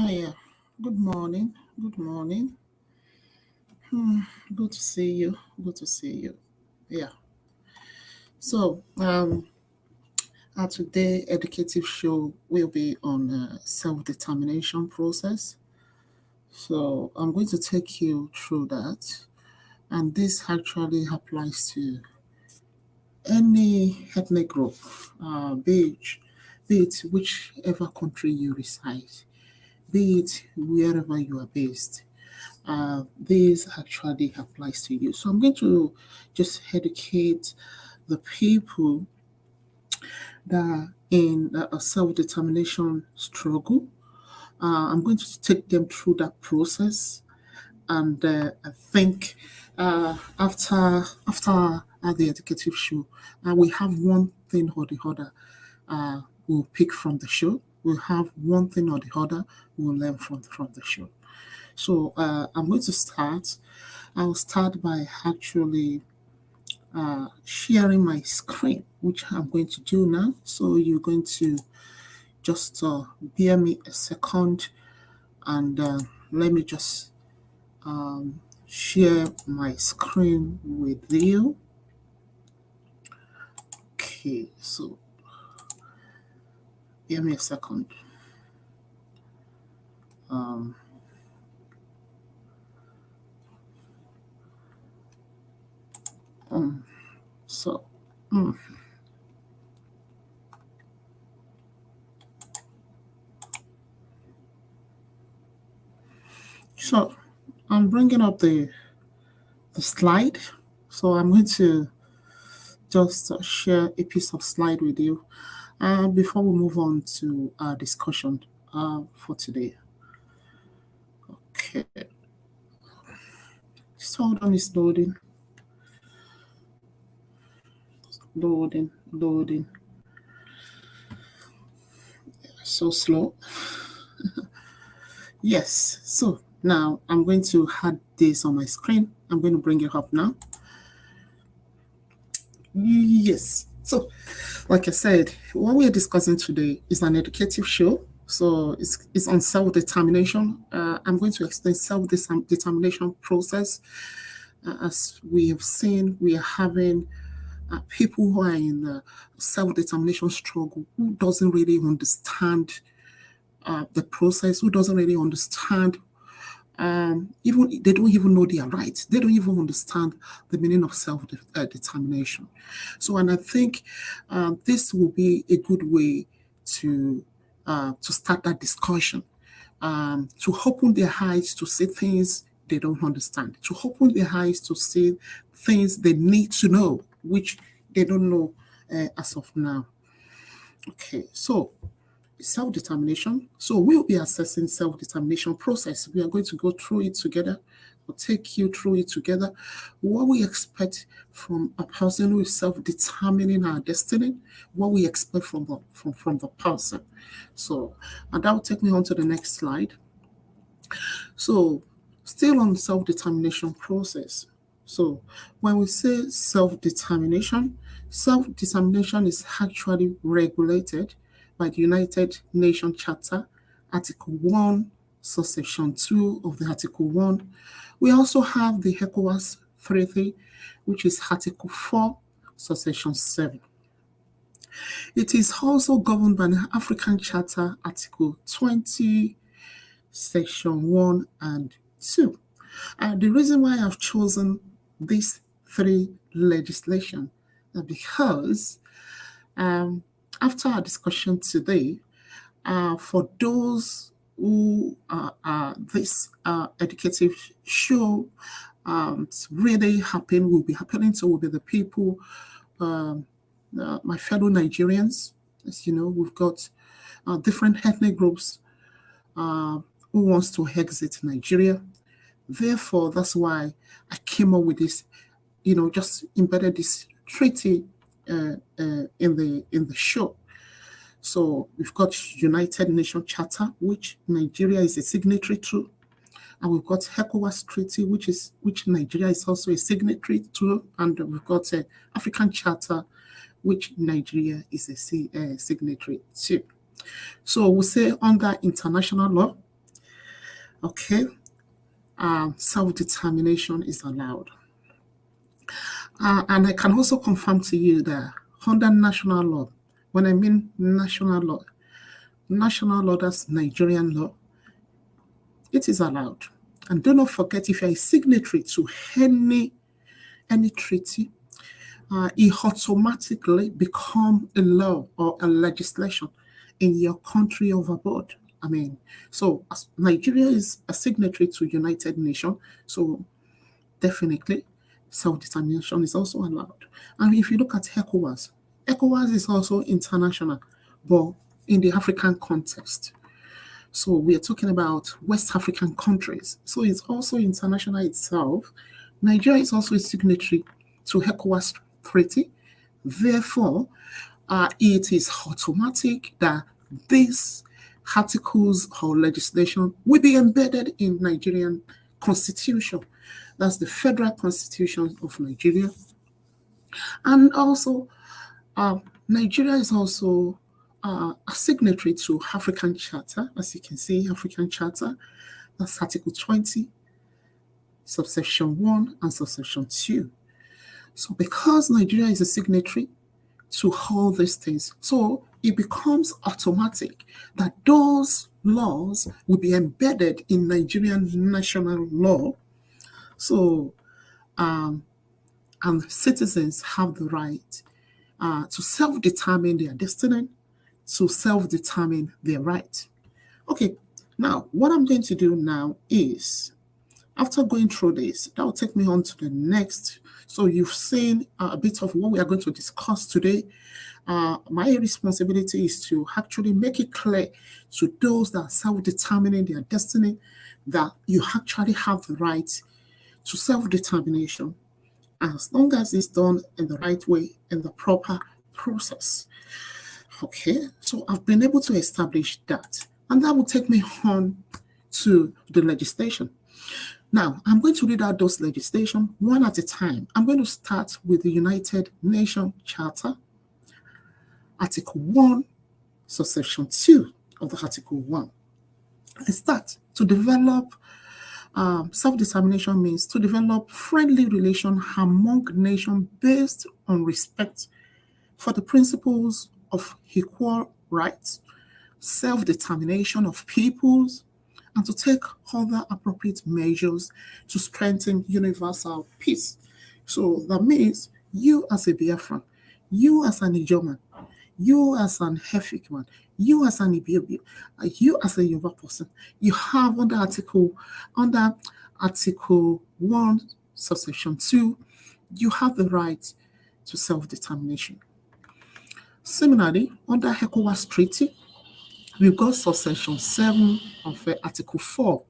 Yeah. Good morning. Good morning. Good to see you. Good to see you. Yeah. So, today educative show will be on self-determination process. So, I'm going to take you through that, and this actually applies to any ethnic group, be it whichever country you reside, be it wherever you are based. This actually applies to you. So I'm going to just educate the people that are in a self-determination struggle. I'm going to take them through that process, and I think after the educative show, we have one thing or the other we'll pick from the show. We'll have one thing or the other we'll learn from the show. So I'm going to start. I'll start by actually sharing my screen, which I'm going to do now. So you're going to just bear me a second and let me just share my screen with you. Okay, so bear me a second. Um, so, mm, so I'm bringing up the slide. So I'm going to just share a piece of slide with you before we move on to our discussion for today. Okay, so hold on, it's loading, loading. So slow. Yes, so now I'm going to add this on my screen. I'm going to bring it up now. Yes, so like I said, what we're discussing today is an educative show. So it's on self-determination. I'm going to explain self-determination process. As we have seen, we are having people who are in self-determination struggle who doesn't really understand the process, who doesn't really understand even they don't even know their rights. They don't even understand the meaning of self-determination. So, and I think this will be a good way to start that discussion, to open their eyes to see things they don't understand, to open their eyes to see things they need to know, which they don't know as of now. Okay, so self-determination. So we'll be assessing self-determination process. We are going to go through it together. We'll take you through it together. What we expect from a person who is self-determining our destiny, what we expect from the person. So, and that will take me on to the next slide. So, still on self-determination process. So, when we say self-determination is actually regulated by the United Nations Charter, Article 1, subsection 2 of the Article 1. We also have the ECOWAS Treaty, which is Article 4, subsection 7. It is also governed by the African Charter, Article 20, Section 1 and 2. The reason why I've chosen these three legislation is because after our discussion today, for those who are this educative show really happen, will be happening to will be the people, my fellow Nigerians. As you know, we've got different ethnic groups who wants to exit Nigeria. Therefore, that's why I came up with this, just embedded this treaty in the show. So we've got United Nations Charter, which Nigeria is a signatory to, and we've got ECOWAS Treaty, which Nigeria is also a signatory to, and we've got African Charter, which Nigeria is a signatory to. So we say under international law, Okay, self-determination is allowed. And I can also confirm to you that under national law, when I mean national law, that's Nigerian law, it is allowed. And do not forget, if you're a signatory to any treaty, it automatically become a law or a legislation in your country of abode. I mean, so as Nigeria is a signatory to United Nations, so definitely self-determination is also allowed. And if you look at ECOWAS is also international, but in the African context. So we are talking about West African countries. So it's also international itself. Nigeria is also a signatory to ECOWAS treaty. Therefore, it is automatic that these articles or legislation will be embedded in Nigerian constitution. That's the Federal Constitution of Nigeria. And also, Nigeria is also a signatory to African Charter. As you can see, African Charter, that's Article 20, subsection 1 and subsection 2. So because Nigeria is a signatory to all these things, so it becomes automatic that those laws will be embedded in Nigerian national law. So, and citizens have the right to self-determine their destiny, to self-determine their right. Okay, now what I'm going to do now is, after going through this, that will take me on to the next. So you've seen a bit of what we are going to discuss today. My responsibility is to actually make it clear to those that are self-determining their destiny that you actually have the right to self-determination as long as it's done in the right way, in the proper process. Okay, so I've been able to establish that. And that will take me on to the legislation. Now, I'm going to read out those legislation one at a time. I'm going to start with the United Nations Charter, Article 1, subsection 2 of the Article 1. I start to develop self-determination means to develop friendly relations among nations based on respect for the principles of equal rights, self-determination of peoples, and to take other appropriate measures to strengthen universal peace. So that means you as a Biafran, you as an Ijoman, you as an Hefik you as an Ibibio, you as a Yoruba person, you have under Article 1, subsection 2, you have the right to self-determination. Similarly, under ECOWAS Treaty, we've got subsection 7 of Article 4.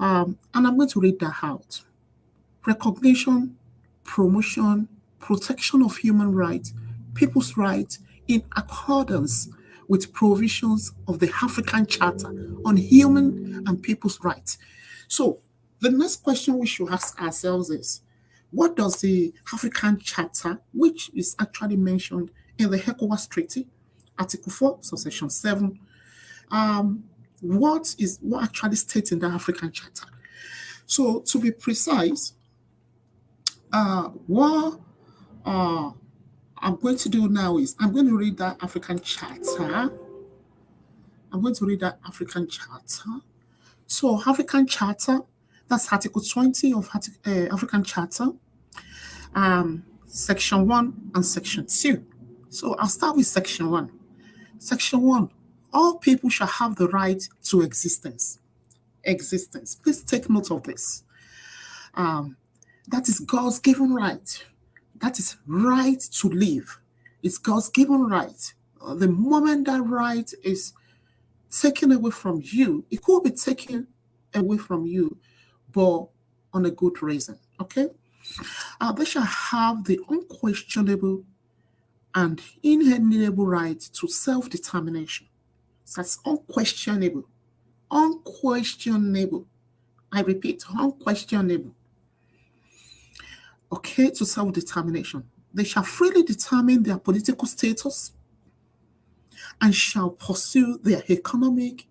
And I'm going to read that out. Recognition, promotion, protection of human rights, people's rights in accordance with provisions of the African Charter on Human and People's Rights. So the next question we should ask ourselves is, what does the African Charter, which is actually mentioned in the ECOWAS Treaty, Article 4, subsection 7, what actually states in the African Charter? So to be precise, what I'm going to do now is I'm going to read that African Charter. So African Charter, that's Article 20 of African Charter, Section 1 and Section 2. So I'll start with Section 1. Section 1, all people shall have the right to existence. Existence. Please take note of this. That is God's given right. That is right to live. It's God's given right. The moment that right is taken away from you, it could be taken away from you, but on a good reason. Okay? They shall have the unquestionable and inalienable right to self-determination. That's unquestionable. Unquestionable. I repeat, unquestionable. Okay, to self-determination. They shall freely determine their political status and shall pursue their economic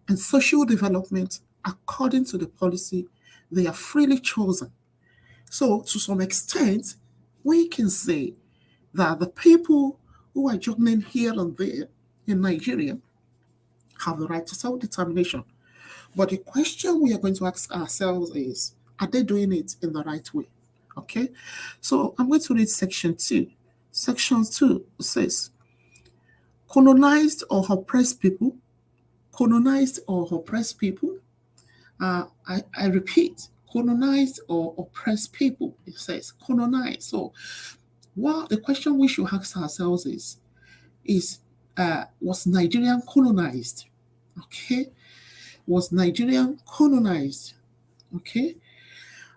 and social development according to the policy they are freely chosen. So, to some extent, we can say that the people who are journeying here and there in Nigeria have the right to self-determination. But the question we are going to ask ourselves is, are they doing it in the right way? Okay, so I'm going to read section 2. Section 2 says, colonized or oppressed people, colonized or oppressed people, I repeat, colonized or oppressed people, it says colonized. So, the question we should ask ourselves is was Nigerian colonized? Okay, was Nigerian colonized? Okay,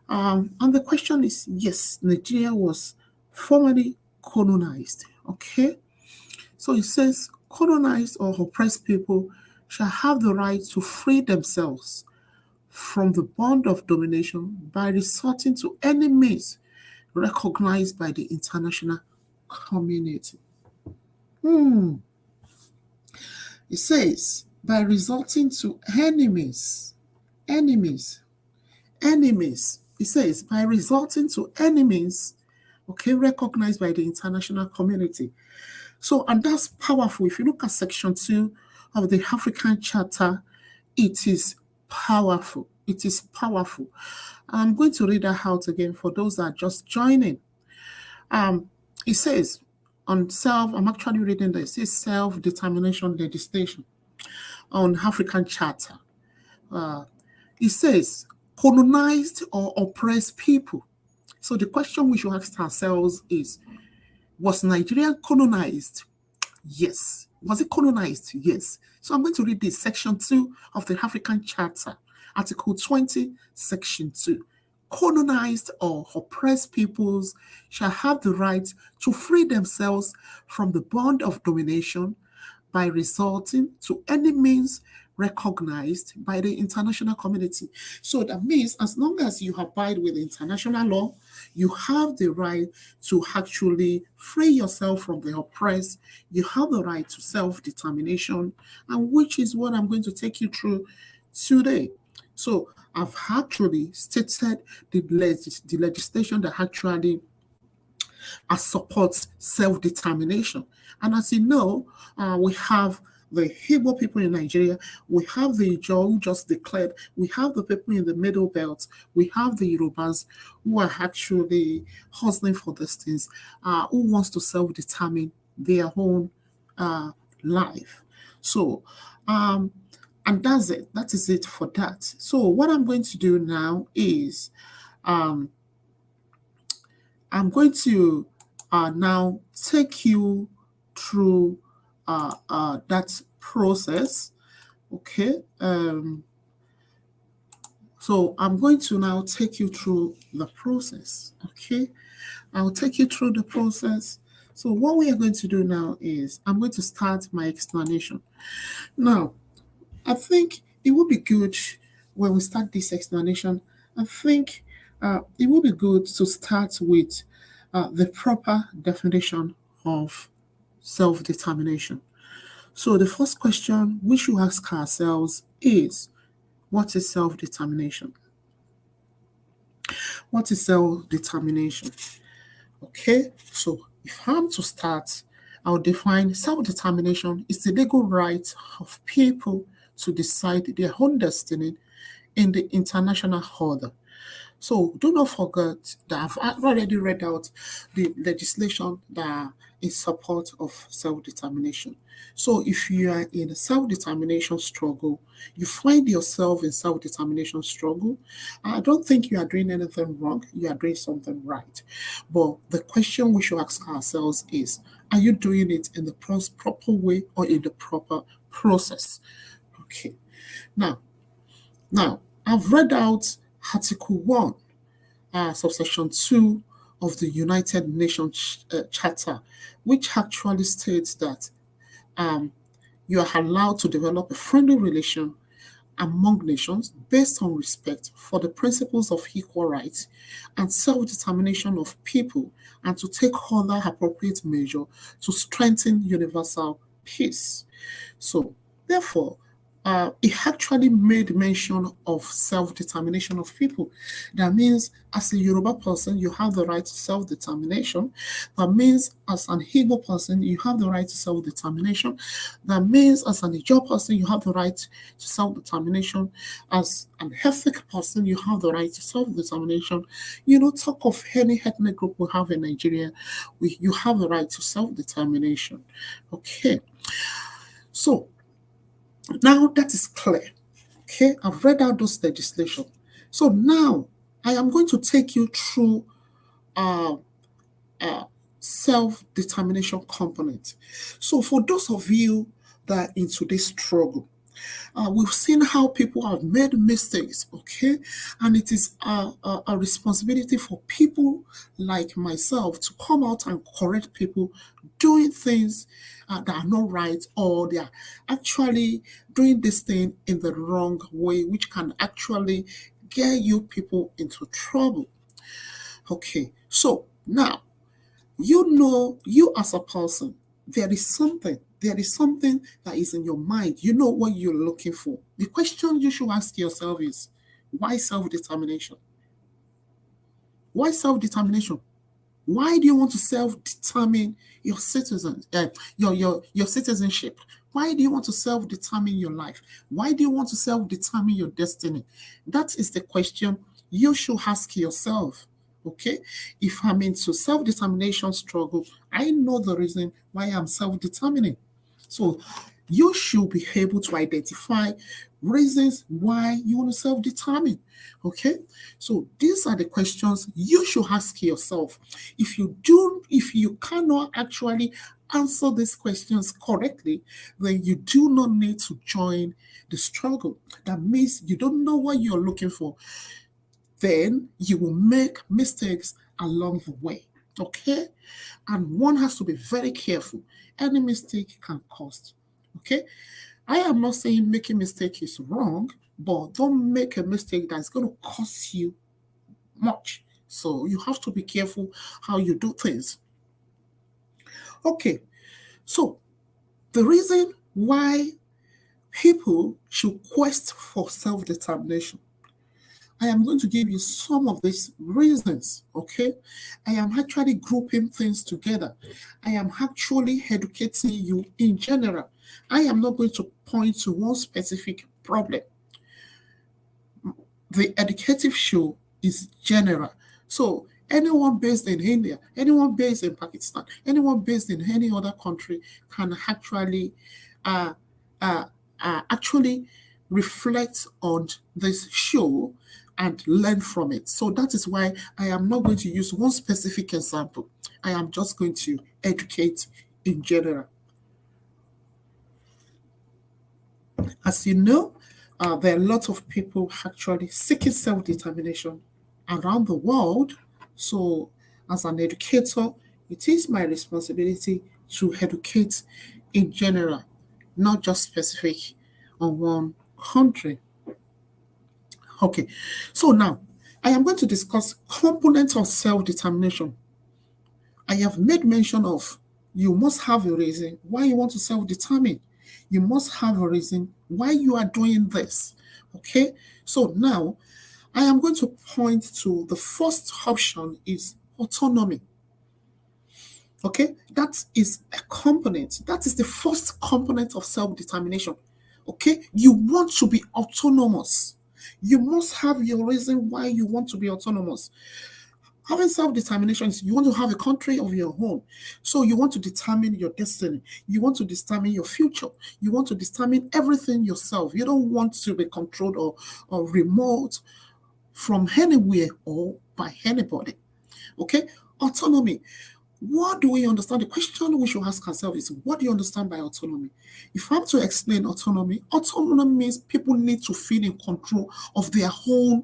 and the question is yes, Nigeria was formerly colonized. Okay, so it says colonized or oppressed people shall have the right to free themselves from the bond of domination by resorting to any means recognized by the international community. It says, by resorting to enemies. It says, by resorting to enemies, okay, recognized by the international community. So, and that's powerful. If you look at section 2 of the African Charter, it is powerful. It is powerful. I'm going to read that out again for those that are just joining. It says, I'm actually reading this, it says self-determination legislation on African Charter. It says, colonized or oppressed people. So the question we should ask ourselves is, was Nigeria colonized? Yes. Was it colonized? Yes. So I'm going to read this, section 2 of the African Charter, Article 20, section 2. Colonized or oppressed peoples shall have the right to free themselves from the bond of domination by resorting to any means recognized by the international community. So that means as long as you abide with international law, you have the right to actually free yourself from the oppressed. You have the right to self-determination, and which is what I'm going to take you through today. So I've actually stated the legislation that actually supports self-determination. And as you know, we have the Igbo people in Nigeria, we have the Ijaw who just declared, we have the people in the Middle Belt, we have the Yorubas who are actually hustling for these things, who wants to self-determine their own life. So, and that's it. That is it for that. So what I'm going to do now is I'm going to now take you through that process. Okay. So I'm going to now take you through the process. Okay. I'll take you through the process. So what we are going to do now is I'm going to start my explanation. Now, I think it would be good when we start this explanation. I think it would be good to start with the proper definition of self-determination. So the first question we should ask ourselves is, what is self-determination? What is self-determination? Okay, so if I'm to start, I'll define self-determination is the legal right of people to decide their own destiny in the international order. So do not forget that I've already read out the legislation that in support of self-determination. So if you are in a self-determination struggle, you find yourself in self-determination struggle, I don't think you are doing anything wrong. You are doing something right. But the question we should ask ourselves is, are you doing it in the proper way or in the proper process? Okay. Now, I've read out Article 1, subsection 2 of the United Nations Charter, which actually states that you are allowed to develop a friendly relation among nations based on respect for the principles of equal rights and self-determination of people, and to take other appropriate measures to strengthen universal peace. So, therefore, it actually made mention of self-determination of people. That means as a Yoruba person, you have the right to self-determination. That means as an Igbo person, you have the right to self-determination. That means as an Ijaw person, you have the right to self-determination. As an ethnic person, you have the right to self-determination. Talk of any ethnic group we have in Nigeria, you have the right to self-determination. Okay, so now that is clear. Okay, I've read out those legislation. So now I am going to take you through uh, uh, self-determination component. So for those of you that are into this struggle, we've seen how people have made mistakes, okay? And it is a responsibility for people like myself to come out and correct people doing things that are not right, or they are actually doing this thing in the wrong way, which can actually get you people into trouble. Okay, so now you as a person, there is something that is in your mind. You know what you're looking for. The question you should ask yourself is, why self-determination? Why self-determination? Why do you want to self-determine your citizens, your citizenship? Why do you want to self-determine your life? Why do you want to self-determine your destiny? That is the question you should ask yourself. Okay, if I'm into self-determination struggle, I know the reason why I'm self-determining. So you should be able to identify reasons why you want to self-determine. Okay, so these are the questions you should ask yourself. If you cannot actually answer these questions correctly, then you do not need to join the struggle. That means you don't know what you're looking for. Then you will make mistakes along the way. Okay? And one has to be very careful. Any mistake can cost. Okay? I am not saying making mistake is wrong, but don't make a mistake that's going to cost you much. So you have to be careful how you do things. Okay, so the reason why people should quest for self-determination, I am going to give you some of these reasons, okay? I am actually grouping things together. I am actually educating you in general. I am not going to point to one specific problem. The educative show is general. So anyone based in India, anyone based in Pakistan, anyone based in any other country can uh, uh, actually reflect on this show and learn from it. So that is why I am not going to use one specific example. I am just going to educate in general. As you know, there are lots of people actually seeking self determination around the world. So, as an educator, it is my responsibility to educate in general, not just specific on one country. Okay, so now I am going to discuss components of self determination. I have made mention of you must have a reason why you want to self determine. You must have a reason why you are doing this. Okay, so now I am going to point to the first option is autonomy. Okay, that is a component. That is the first component of self determination. Okay, you want to be autonomous. You must have your reason why you want to be autonomous. Having self-determination is you want to have a country of your own. So you want to determine your destiny. You want to determine your future. You want to determine everything yourself. You don't want to be controlled or remote from anywhere or by anybody. Okay? Autonomy. What do we understand? The question we should ask ourselves is, what do you understand by autonomy? If I'm to explain autonomy means people need to feel in control of their own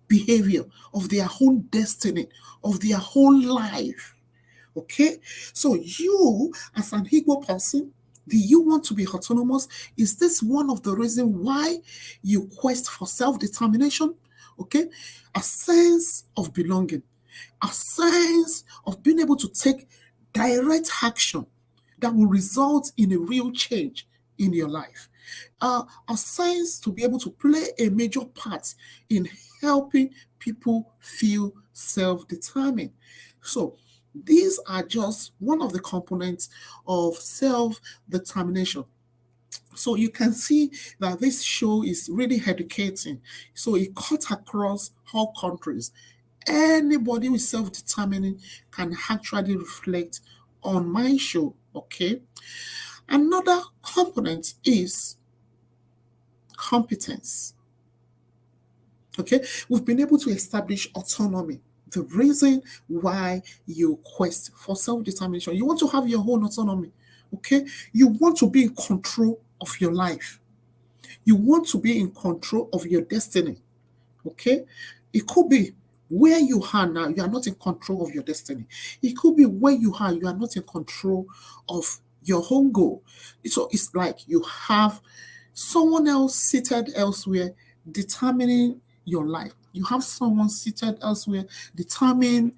behavior, of their own destiny, of their whole life. Okay? So you, as an Igbo person, do you want to be autonomous? Is this one of the reasons why you quest for self-determination? Okay? A sense of belonging, a sense of being able to take direct action that will result in a real change in your life. are science to be able to play a major part in helping people feel self-determined. So these are just one of the components of self-determination. So you can see that this show is really educating. So it cuts across all countries. Anybody who is self-determining can actually reflect on my show. Okay. Another component is competence. Okay, we've been able to establish autonomy. The reason why you quest for self-determination, you want to have your own autonomy. Okay, you want to be in control of your life. You want to be in control of your destiny. Okay, it could be where you are now, you are not in control of your destiny. It could be where you are, you are not in control of your own goal. So it's like you have someone else seated elsewhere determining your life. You have someone seated elsewhere determining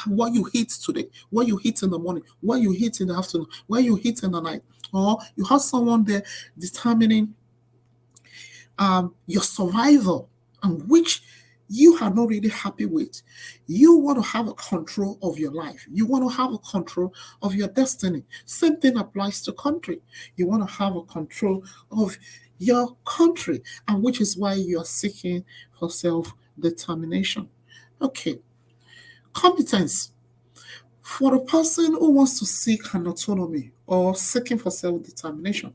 what you eat today, what you eat in the morning, what you eat in the afternoon, what you eat in the night. Or you have someone there determining your survival, and which you are not really happy with. You want to have a control of your life. You want to have a control of your destiny. Same thing applies to country. You want to have a control of your country, and which is why you are seeking for self-determination. Okay, competence. For the person who wants to seek an autonomy or seeking for self-determination,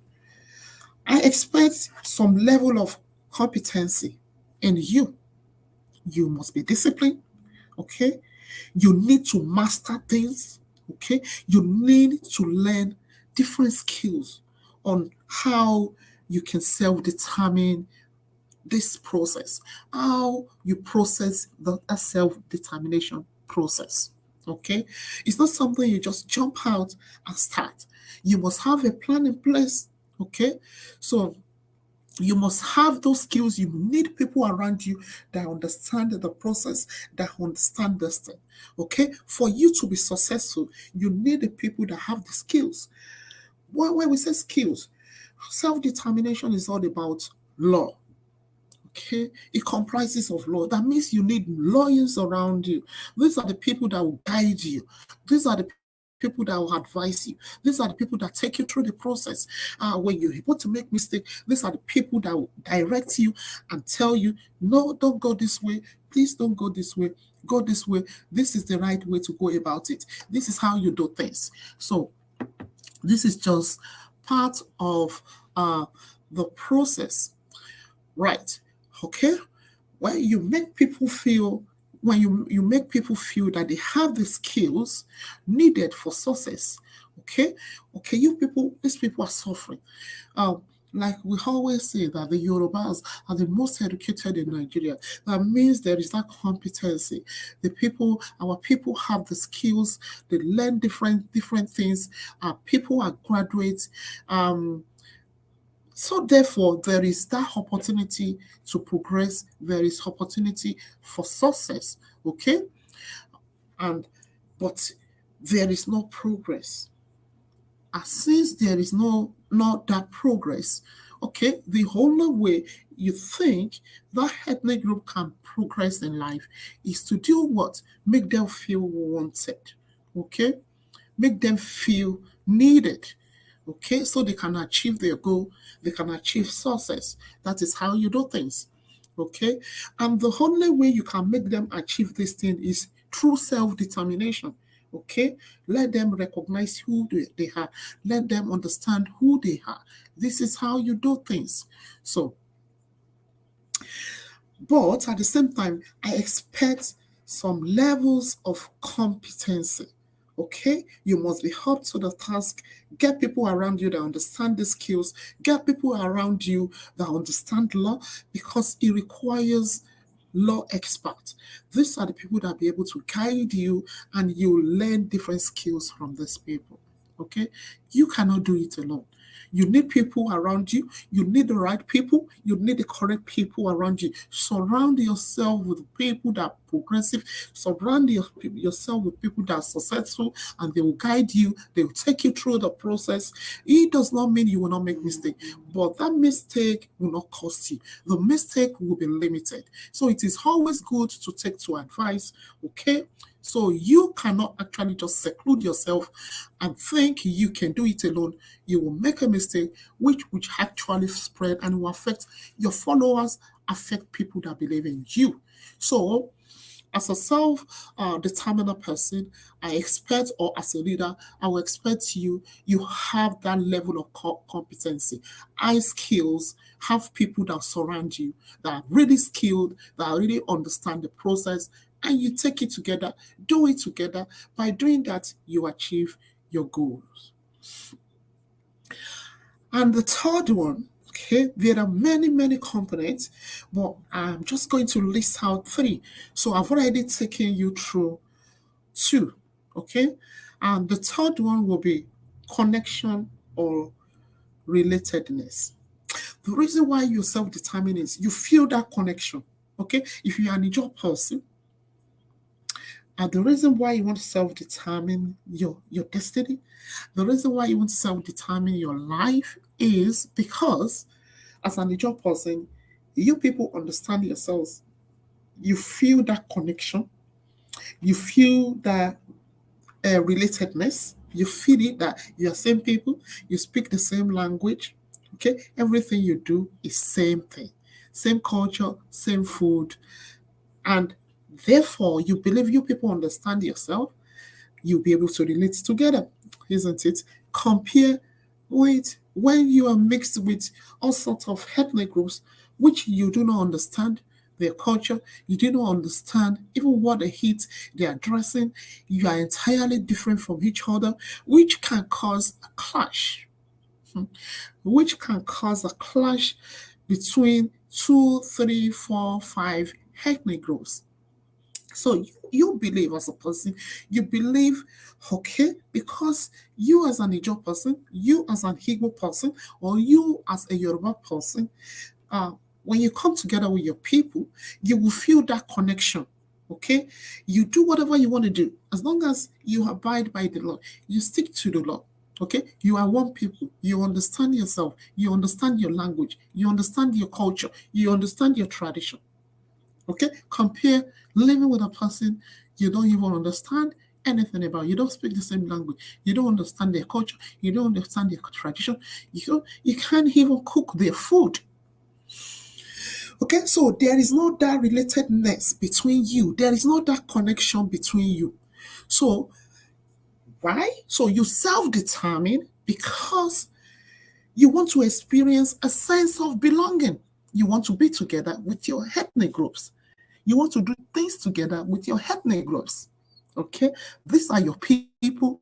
I expect some level of competency in you. You must be disciplined, okay? You need to master things, okay? You need to learn different skills on how you can self determine this process, how you process the self determination process. Okay, it's not something you just jump out and start. You must have a plan in place. Okay, so you must have those skills. You need people around you that understand the process, that understand this thing. Okay, for you to be successful, you need the people that have the skills. When we say skills, self determination is all about law. Okay, it comprises of law. That means you need lawyers around you. These are the people that will guide you. These are the people that will advise you. These are the people that take you through the process. When you're able to make mistakes, these are the people that will direct you and tell you, no, don't go this way. Please don't go this way. Go this way. This is the right way to go about it. This is how you do things. So this is just part of the process. Right. Okay. When you make people feel when you make people feel that they have the skills needed for success. Okay. Okay, these people are suffering. Um, like we always say that the Yorubas are the most educated in Nigeria. That means there is that competency. Our people have the skills. They learn different things. People are graduates. So therefore, there is that opportunity to progress. There is opportunity for success. Okay, and but there is no progress. And since there is not that progress, okay, the only way you think that ethnic group can progress in life is to do what? Make them feel wanted. Okay, make them feel needed. Okay, so they can achieve their goal, they can achieve success. That is how you do things. Okay, and the only way you can make them achieve this thing is through self determination. Okay, let them recognize who they are, let them understand who they are. This is how you do things. So, but at the same time, I expect some levels of competency. Okay, you must be up to the task. Get people around you that understand the skills. Get people around you that understand law, because it requires law experts. These are the people that be able to guide you, and you learn different skills from these people. Okay? You cannot do it alone. You need people around you. You need the right people. You need the correct people around you. Surround yourself with people that are progressive. Surround yourself with people that are successful, and they will guide you. They will take you through the process. It does not mean you will not make mistakes, but that mistake will not cost you. The mistake will be limited. So it is always good to take to advice. Okay? So you cannot actually just seclude yourself and think you can do it alone. You will make a mistake which actually spread and will affect your followers, affect people that believe in you. So as a self-determined person, I expect, or as a leader, I will expect you have that level of competency, high skills, have people that surround you, that are really skilled, that really understand the process, and you take it together, do it together. By doing that, you achieve your goals. And the third one, okay, there are many, many components, but I'm just going to list out three. So I've already taken you through two, okay? And the third one will be connection or relatedness. The reason why you're self-determined is you feel that connection, okay? If you're an job person, and the reason why you want to self-determine your destiny, the reason why you want to self-determine your life is because as an job person, you people understand yourselves. You feel that connection. You feel that relatedness. You feel it that you're same people. You speak the same language. Okay, everything you do is same thing, same culture, same food, and therefore you believe you people understand yourself. You'll be able to relate together, isn't it? Compare with when you are mixed with all sorts of ethnic groups which you do not understand their culture, you do not understand even what they eat, their dressing, you are entirely different from each other, which can cause a clash. Which can cause a clash between two, three, four, five ethnic groups. So you believe as a person, you believe, okay, because you as an Ijaw person, you as an Igbo person, or you as a Yoruba person, uh, when you come together with your people, you will feel that connection. Okay, you do whatever you want to do as long as you abide by the law, you stick to the law. Okay, you are one people, you understand yourself, you understand your language, you understand your culture, you understand your tradition. Okay? Compare living with a person you don't even understand anything about. You don't speak the same language. You don't understand their culture. You don't understand their tradition. You can't even cook their food. Okay? So there is no that relatedness between you. There is no that connection between you. So why? So you self-determine because you want to experience a sense of belonging. You want to be together with your ethnic groups. You want to do things together with your ethnic groups. Okay? These are your people.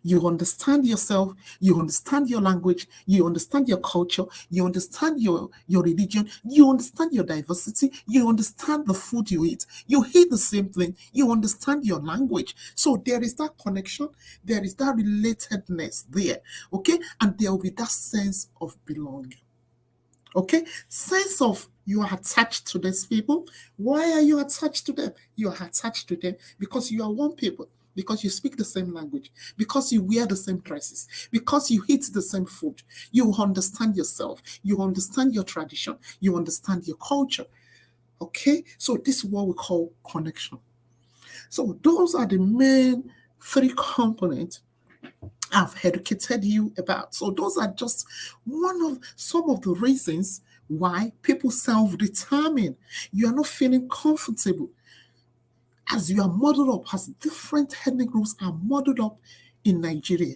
You understand yourself, you understand your language, you understand your culture, you understand your religion, you understand your diversity, you understand the food you eat the same thing, you understand your language. So there is that connection, there is that relatedness there, okay? And there will be that sense of belonging. Okay, sense of you are attached to these people. Why are you attached to them? You are attached to them because you are one people, because you speak the same language, because you wear the same dresses, because you eat the same food. You understand yourself, you understand your tradition, you understand your culture. Okay, so this is what we call connection. So those are the main three components I've educated you about. So those are just some of the reasons why people self-determine. You are not feeling comfortable as you are modeled up, as different ethnic groups are modeled up in Nigeria.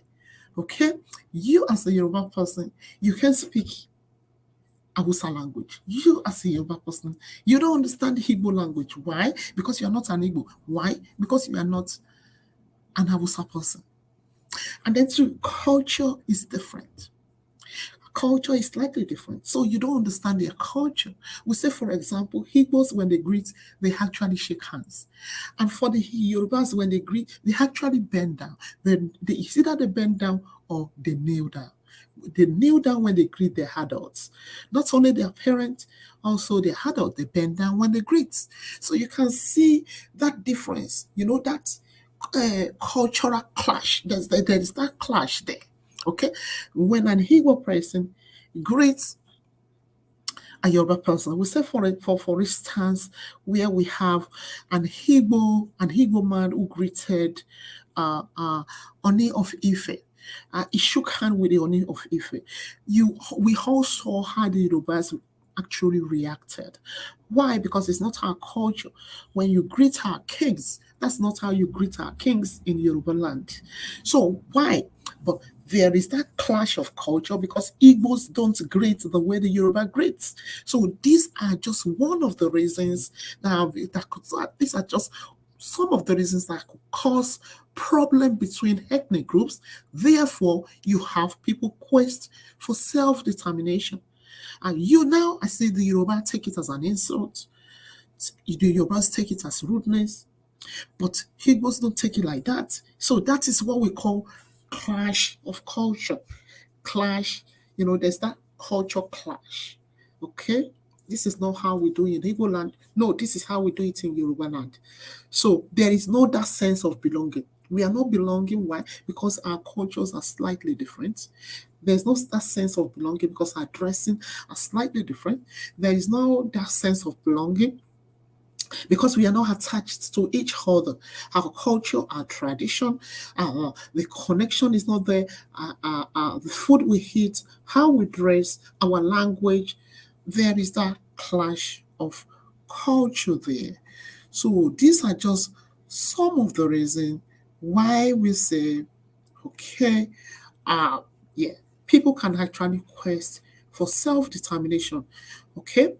Okay? You as a Yoruba person, you can speak Hausa language. You as a Yoruba person, you don't understand Igbo language. Why? Because you are not an Igbo. Why? Because you are not an Hausa person. And then too, culture is different. culture is slightly different. So you don't understand their culture. We say, for example, Igbos, when they greet, they actually shake hands. And for the Yorubas, when they greet, they actually bend down. It's either they bend down or they kneel down. They kneel down when they greet their adults. Not only their parents, also their adult, they bend down when they greet. So you can see that difference, that cultural clash. There's that clash there. Okay, when an Igbo person greets a Yoruba person, we say for instance, where we have an Igbo man who greeted Oni of Ife. He shook hand with the Oni of Ife. We also had the Yorubas actually reacted. Why? Because it's not our culture. When you greet our kings, that's not how you greet our kings in Yoruba land. So why? But there is that clash of culture because Igbos don't greet the way the Yoruba greets. So these are just one of the reasons these are just some of the reasons that could cause problem between ethnic groups. Therefore, you have people quest for self-determination. And I see the Yoruba take it as an insult. The Yorubas take it as rudeness. But Igbos don't take it like that. So that is what we call clash of culture. Clash, there's that culture clash. Okay? This is not how we do it in Igbo land. No, this is how we do it in Yoruba land. So there is no that sense of belonging. We are not belonging. Why? Because our cultures are slightly different. There's no that sense of belonging because our dressing are slightly different. There is no that sense of belonging because we are not attached to each other. Our culture, our tradition, the connection is not there. The food we eat, how we dress, our language, there is that clash of culture there. So these are just some of the reasons why we say, okay, yeah, people can actually quest for self-determination. Okay,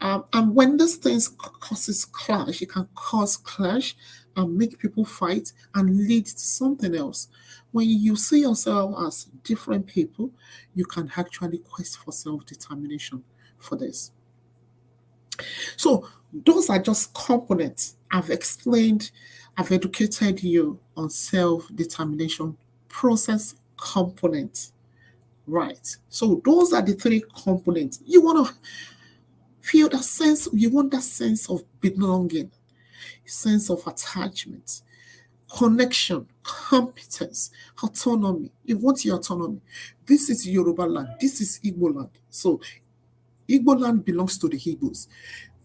and when these things causes clash, it can cause clash and make people fight and lead to something else. When you see yourself as different people, you can actually quest for self-determination for this. So those are just components. I've educated you on self-determination process components. Right. So those are the three components. You want that sense of belonging, sense of attachment, connection, competence, autonomy. You want your autonomy. This is Yoruba land. This is Igbo land. So Igbo land belongs to the Igbos.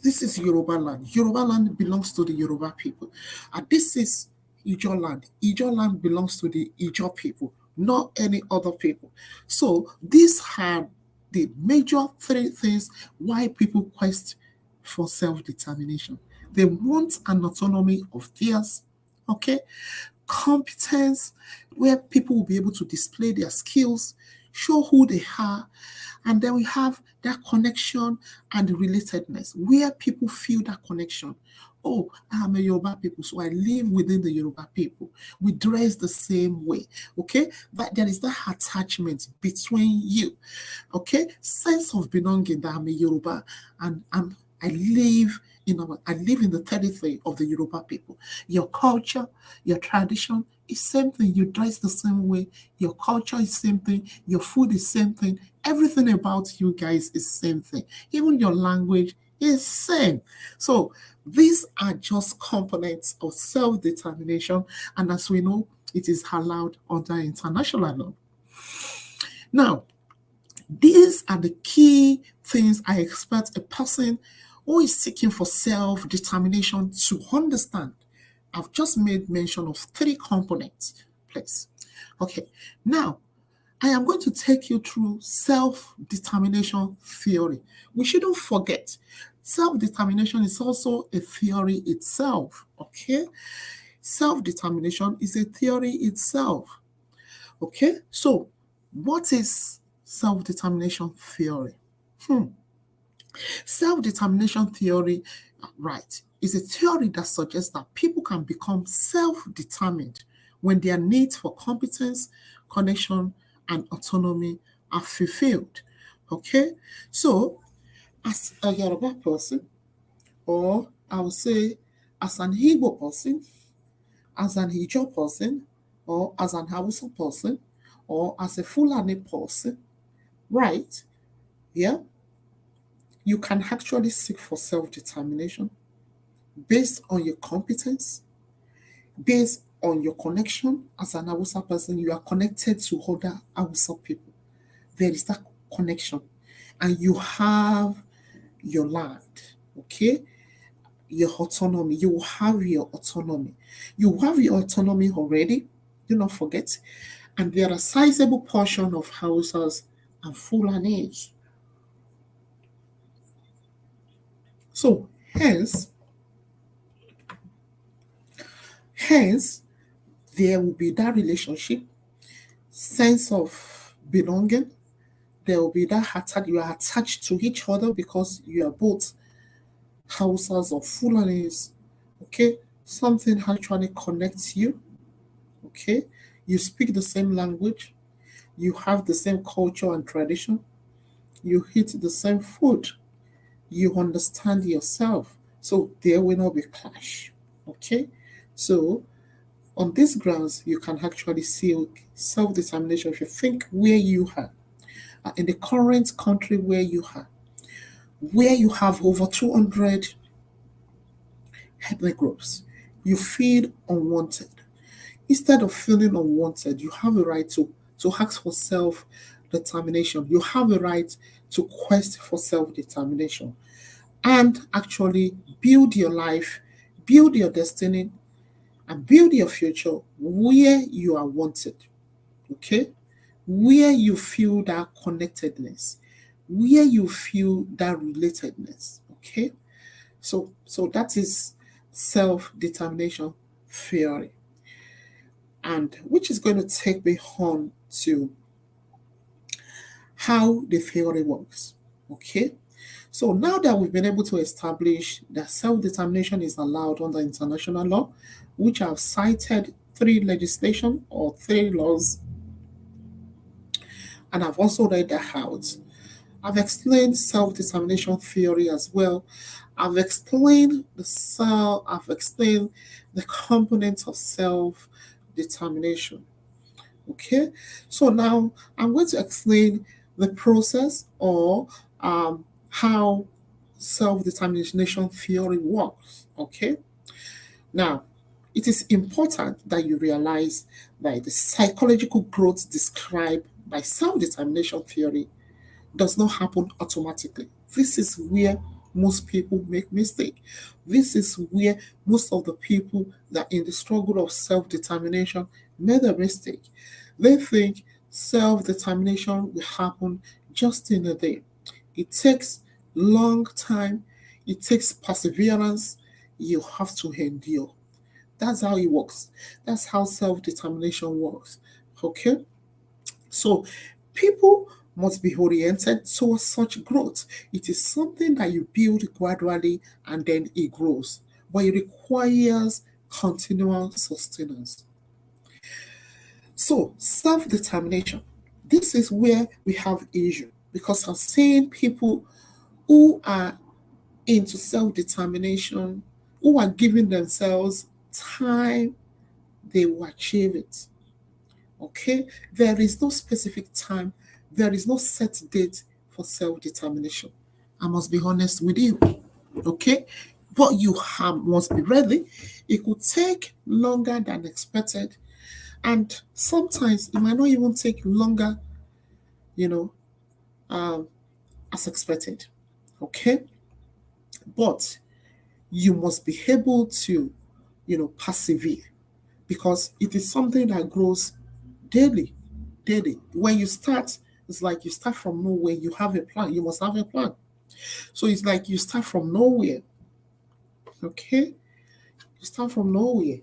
This is Yoruba land. Yoruba land belongs to the Yoruba people. And this is Ijo land. Ijo land belongs to the Ijo people, not any other people. So these are the major three things why people quest for self-determination. They want an autonomy of theirs, okay? Competence, where people will be able to display their skills, show who they are, and then we have that connection and relatedness, where people feel that connection. Oh, I'm a Yoruba people, so I live within the Yoruba people. We dress the same way, okay? But there is that attachment between you, okay? Sense of belonging that I'm a Yoruba and I live I live in the territory of the Yoruba people. Your culture, your tradition is same thing. You dress the same way. Your culture is same thing. Your food is same thing. Everything about you guys is same thing. Even your language is same. So these are just components of self-determination, and as we know, it is allowed under international law. Now, these are the key things I expect a person who is seeking for self-determination to understand. I've just made mention of three components, please. Okay, now I am going to take you through self-determination theory. We shouldn't forget, self-determination is also a theory itself, okay? Self-determination is a theory itself, okay? So, what is self-determination theory? Self-determination theory, right, is a theory that suggests that people can become self-determined when their needs for competence, connection, and autonomy are fulfilled. Okay, so as a Yoruba person, or I would say as an Igbo person, as an Ijaw person, or as an Hausa person, or as a Fulani person, right? Yeah, you can actually seek for self-determination based on your competence, based on your connection. As an Hausa person, you are connected to other Hausa people. There is that connection, and you have your land, okay? Your autonomy. You have your autonomy. You have your autonomy already. Do not forget. And there are sizable portion of Hausas and Fulanis. So hence, there will be that relationship, sense of belonging. There will be that attached. You are attached to each other because you are both Hausas or Fulanis. Okay, something actually connects you. Okay, you speak the same language. You have the same culture and tradition. You eat the same food. You understand yourself. So there will not be clash. Okay, so on these grounds, you can actually see self-determination. If you think where you are, in the current country where you have over 200 ethnic groups, you feel unwanted. Instead of feeling unwanted, you have a right to ask for self-determination. You have a right to quest for self-determination and actually build your life, build your destiny, and build your future where you are wanted. Okay? Where you feel that connectedness, where you feel that relatedness. Okay? So that is self-determination theory. And which is going to take me on to how the theory works. Okay? So now that we've been able to establish that self-determination is allowed under international law, which I've cited three legislation or three laws, and I've also read that out. I've explained self-determination theory as well. I've explained I've explained the components of self-determination. Okay, so now I'm going to explain the process or how self-determination theory works. Okay, now it is important that you realize that the psychological growth described by self-determination theory does not happen automatically. This is where most people make mistake. This is where most of the people that in the struggle of self-determination made a mistake. They think self-determination will happen just in a day. It takes long time. It takes perseverance. You have to endure. That's how it works. That's how self-determination works. Okay? So people must be oriented towards such growth. It is something that you build gradually and then it grows, but it requires continual sustenance. So self-determination. This is where we have issue because I'm seeing people who are into self-determination, who are giving themselves time, they will achieve it. Okay? There is no specific time, there is no set date for self determination. I must be honest with you. Okay? But you must be ready. It could take longer than expected, and sometimes it might not even take longer, you know, um, as expected. Okay? But you must be able to, persevere because it is something that grows daily, daily. When you start, it's like you start from nowhere. You have a plan. You must have a plan. So it's like you start from nowhere. Okay? You start from nowhere.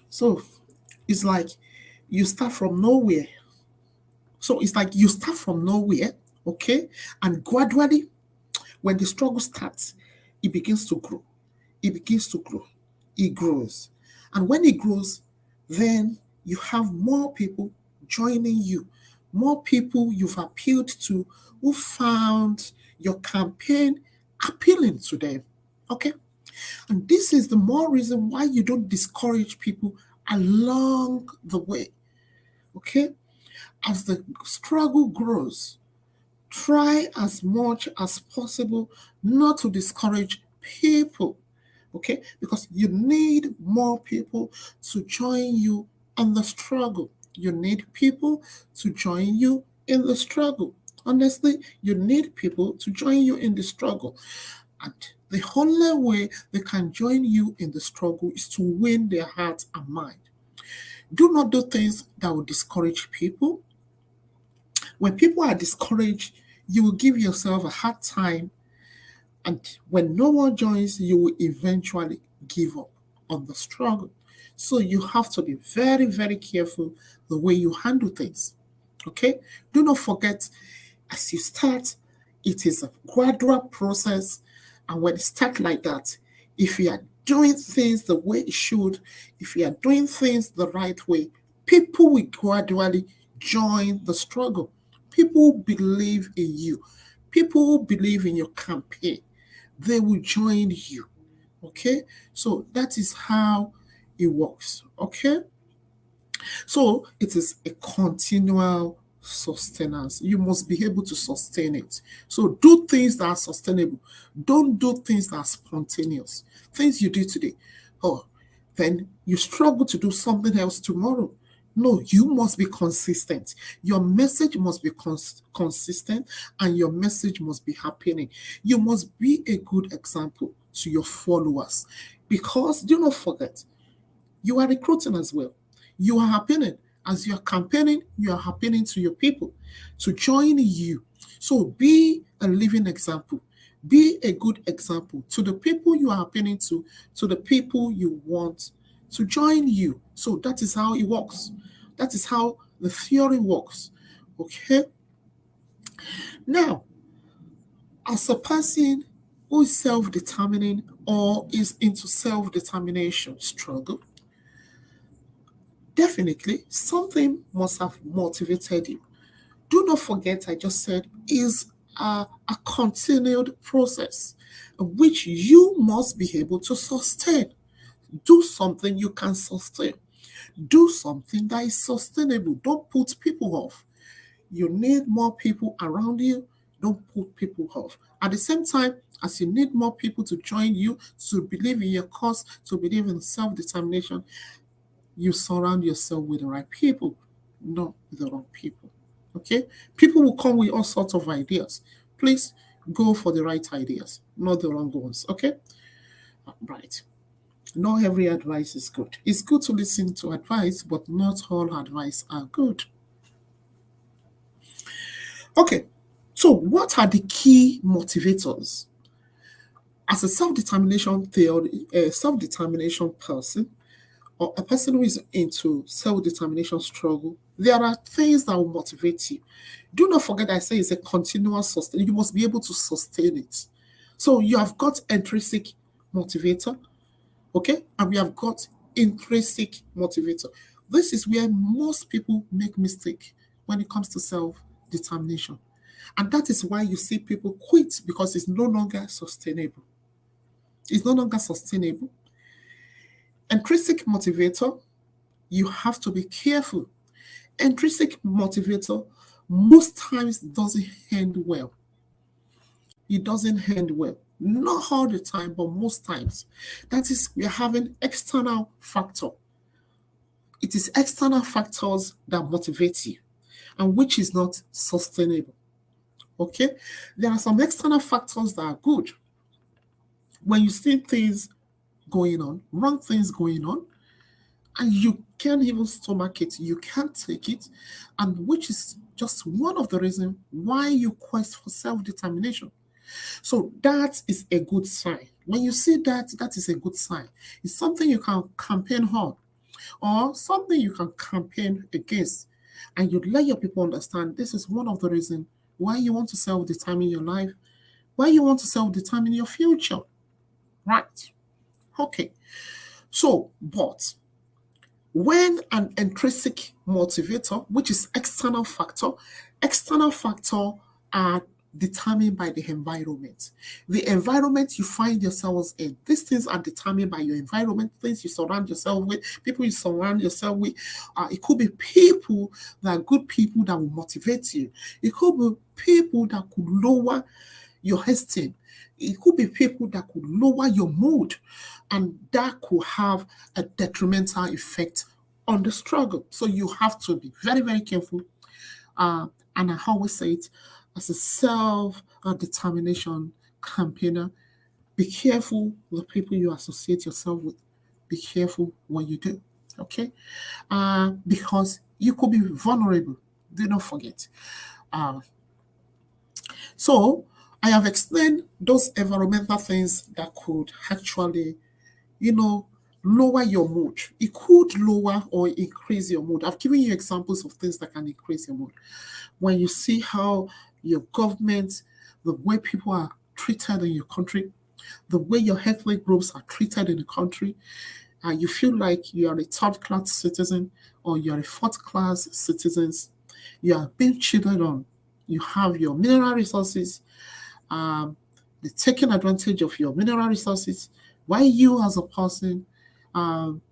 So it's like you start from nowhere. So it's like you start from nowhere, okay? And gradually, when the struggle starts, it begins to grow. It begins to grow. It grows. And when it grows, then you have more people joining you, more people you've appealed to who found your campaign appealing to them. Okay? And this is the more reason why you don't discourage people along the way. Okay? As the struggle grows, try as much as possible not to discourage people. Okay? Because you need more people to join you in the struggle. You need people to join you in the struggle. Honestly, you need people to join you in the struggle. And the only way they can join you in the struggle is to win their heart and mind. Do not do things that will discourage people. When people are discouraged, you will give yourself a hard time, and when no one joins, you will eventually give up on the struggle. So you have to be very, very careful the way you handle things. Okay? Do not forget, as you start, it is a gradual process. And when it starts like that, if you are doing things the way it should, if you are doing things the right way, people will gradually join the struggle. People believe in you. People believe in your campaign. They will join you. Okay? So that is how it works. Okay? So it is a continual sustenance. You must be able to sustain it. So do things that are sustainable. Don't do things that are spontaneous. Things you do today. Oh, then you struggle to do something else tomorrow. No, you must be consistent. Your message must be consistent, and your message must be happening. You must be a good example to your followers. Because do not forget, you are recruiting as well. You are happening. As you are campaigning, you are happening to your people to join you. So be a living example. Be a good example to the people you are happening to the people you want to join you. So that is how it works. That is how the theory works. Okay? Now, as a person who is self-determining or is into self-determination struggle, definitely something must have motivated you. Do not forget, I just said, is a continued process which you must be able to sustain. Do something you can sustain. Do something that is sustainable. Don't put people off. You need more people around you. Don't put people off. At the same time, as you need more people to join you, to believe in your cause, to believe in self-determination, you surround yourself with the right people, not with the wrong people. Okay? People will come with all sorts of ideas. Please go for the right ideas, not the wrong ones. Okay? Right. Not every advice is good. It's good to listen to advice, but not all advice are good. Okay. So, what are the key motivators? As a self-determination theory, a self-determination person, or a person who is into self-determination struggle, there are things that will motivate you. Do not forget, I say it's a continuous sustain. You must be able to sustain it. So you have got intrinsic motivator, okay, and we have got intrinsic motivator. This is where most people make mistake when it comes to self-determination, and that is why you see people quit because it's no longer sustainable. It's no longer sustainable. Intrinsic motivator, you have to be careful. Intrinsic motivator most times doesn't end well. It doesn't end well. Not all the time, but most times. That is, we are having external factor. It is external factors that motivate you, and which is not sustainable. Okay? There are some external factors that are good. When you see things going on, wrong things going on, and you can't even stomach it, you can't take it, and which is just one of the reasons why you quest for self-determination. So that is a good sign. When you see that, that is a good sign. It's something you can campaign on, or something you can campaign against, and you let your people understand this is one of the reasons why you want to self-determine your life, why you want to self-determine your future. Right. Okay. So, but When an intrinsic motivator, which is external factor are determined by the environment. The environment you find yourselves in, these things are determined by your environment, things you surround yourself with, people you surround yourself with. It could be people that are good people that will motivate you. It could be people that could lower your esteem. It could be people that could lower your mood, and that could have a detrimental effect on the struggle. So you have to be very, very careful. And I always say it as a self determination campaigner, be careful with the people you associate yourself with. Be careful what you do, okay? Because you could be vulnerable. Do not forget. Uh, so I have explained those environmental things that could actually, you know, lower your mood. It could lower or increase your mood. I've given you examples of things that can increase your mood. When you see how your government, the way people are treated in your country, the way your ethnic groups are treated in the country, you feel like you are a third class citizen or you are a fourth class citizen, you are being cheated on, you have your mineral resources, um, they're taking advantage of your mineral resources, while you as a person, um,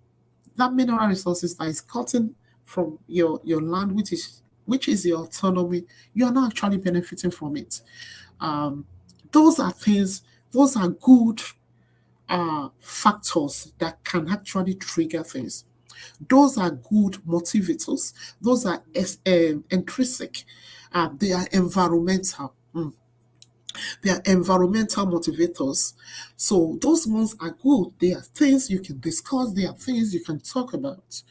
that mineral resources that is gotten from your land, which is your autonomy, you are not actually benefiting from it. Um, those are things, those are good factors that can actually trigger things. Those are good motivators. Those are intrinsic. They are environmental. They are environmental motivators. So those ones are good. They are things you can discuss. They are things you can talk about.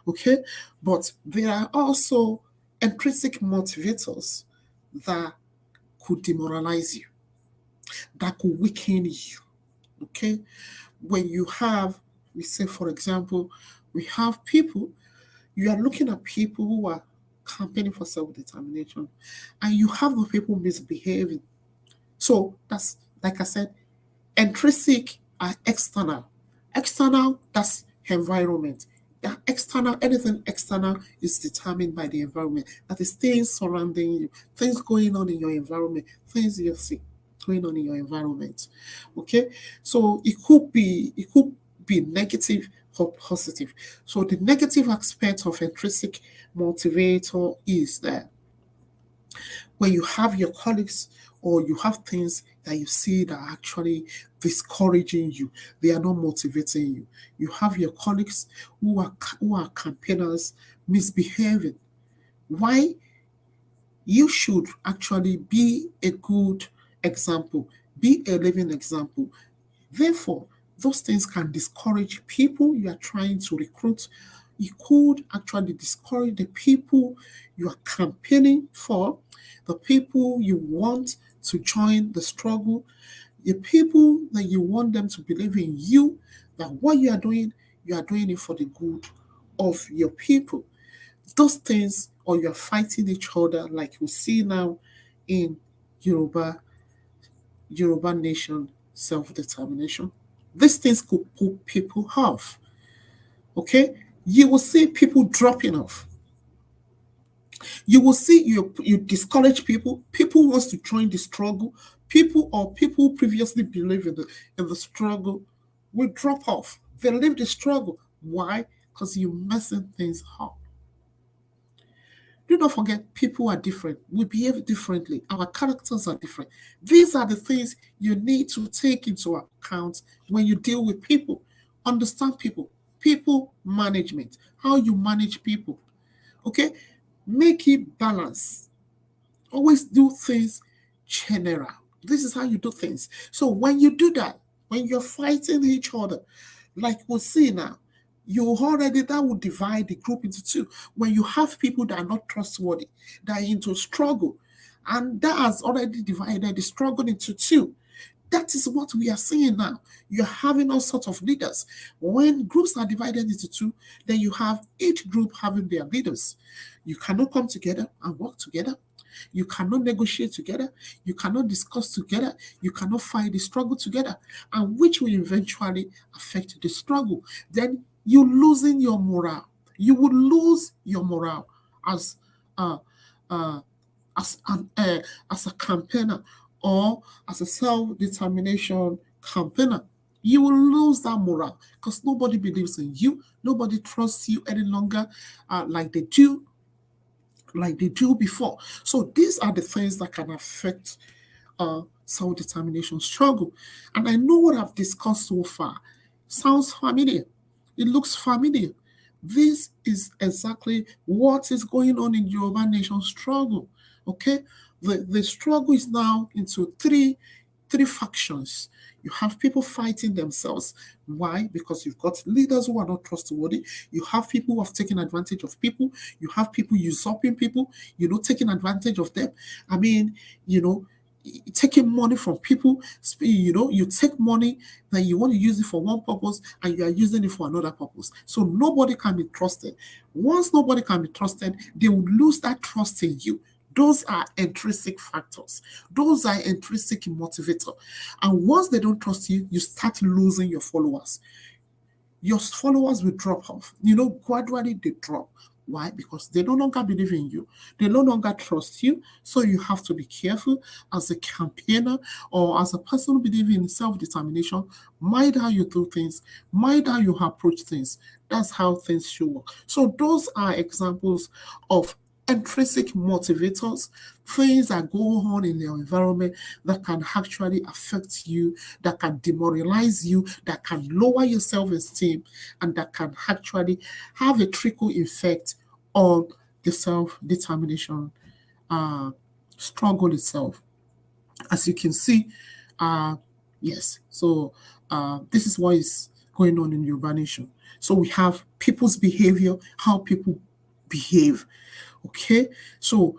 Okay? But there are also intrinsic motivators that could demoralize you, that could weaken you. Okay? When you have, we say, for example, we have people, you are looking at people who are campaigning for self determination, and you have the people misbehaving. So that's, like I said, intrinsic are external. External, that's environment. Yeah, external, anything external is determined by the environment. That is things surrounding you, things going on in your environment, things you see going on in your environment. Okay, so it could be negative or positive. So the negative aspect of intrinsic motivator is that when you have your colleagues or you have things that you see that are actually discouraging you, they are not motivating you. You have your colleagues who are campaigners misbehaving. Why? You should actually be a good example, be a living example. Therefore, those things can discourage people you are trying to recruit. It could actually discourage the people you are campaigning for, the people you want to join the struggle, the people that you want them to believe in you, that what you are doing it for the good of your people. Those things, or you're fighting each other like we see now in Yoruba Yoruba nation self-determination. These things could put people off. Okay? You will see people dropping off. You will see you discourage people. People wants to join the struggle. People who previously believe in the struggle will drop off. They leave the struggle. Why? Because you're messing things up. Do not forget, people are different. We behave differently. Our characters are different. These are the things you need to take into account when you deal with people. Understand people, people management, how you manage people. Okay? Make it balanced. Always do things general. This is how you do things. So when you do that, when you're fighting each other, like we see now, that will divide the group into two. When you have people that are not trustworthy, that are into struggle, and that has already divided the struggle into two. That is what we are seeing now. You're having all sorts of leaders. When groups are divided into two, then you have each group having their leaders. You cannot come together and work together. You cannot negotiate together. You cannot discuss together. You cannot fight the struggle together, and which will eventually affect the struggle. Then you're losing your morale. You would lose your morale as uh, uh, as a campaigner or as a self-determination campaigner. You will lose that morale because nobody believes in you. Nobody trusts you any longer like they do before. So these are the things that can affect self-determination struggle. And I know what I've discussed so far sounds familiar. It looks familiar. This is exactly what is going on in Yoruba Nation struggle. Okay, the struggle is now into three factions. You have people fighting themselves. Why? Because you've got leaders who are not trustworthy. You have people who have taken advantage of people. You have people usurping people, taking advantage of them. I mean, you know, taking money from people, you take money that you want to use it for one purpose and you are using it for another purpose. So nobody can be trusted. Once nobody can be trusted, they will lose that trust in you. Those are intrinsic factors. Those are intrinsic motivator. And once they don't trust you, you start losing your followers. Your followers will drop off. Gradually they drop. Why? Because they no longer believe in you. They no longer trust you. So you have to be careful as a campaigner or as a person who believes in self-determination. Mind how you do things. Mind how you approach things. That's how things should work. So those are examples of intrinsic motivators, things that go on in your environment that can actually affect you, that can demoralize you, that can lower your self-esteem, and that can actually have a trickle effect on the self-determination struggle itself. As you can see, yes, so this is what is going on in Yoruba Nation. So we have people's behavior, how people behave. Okay, so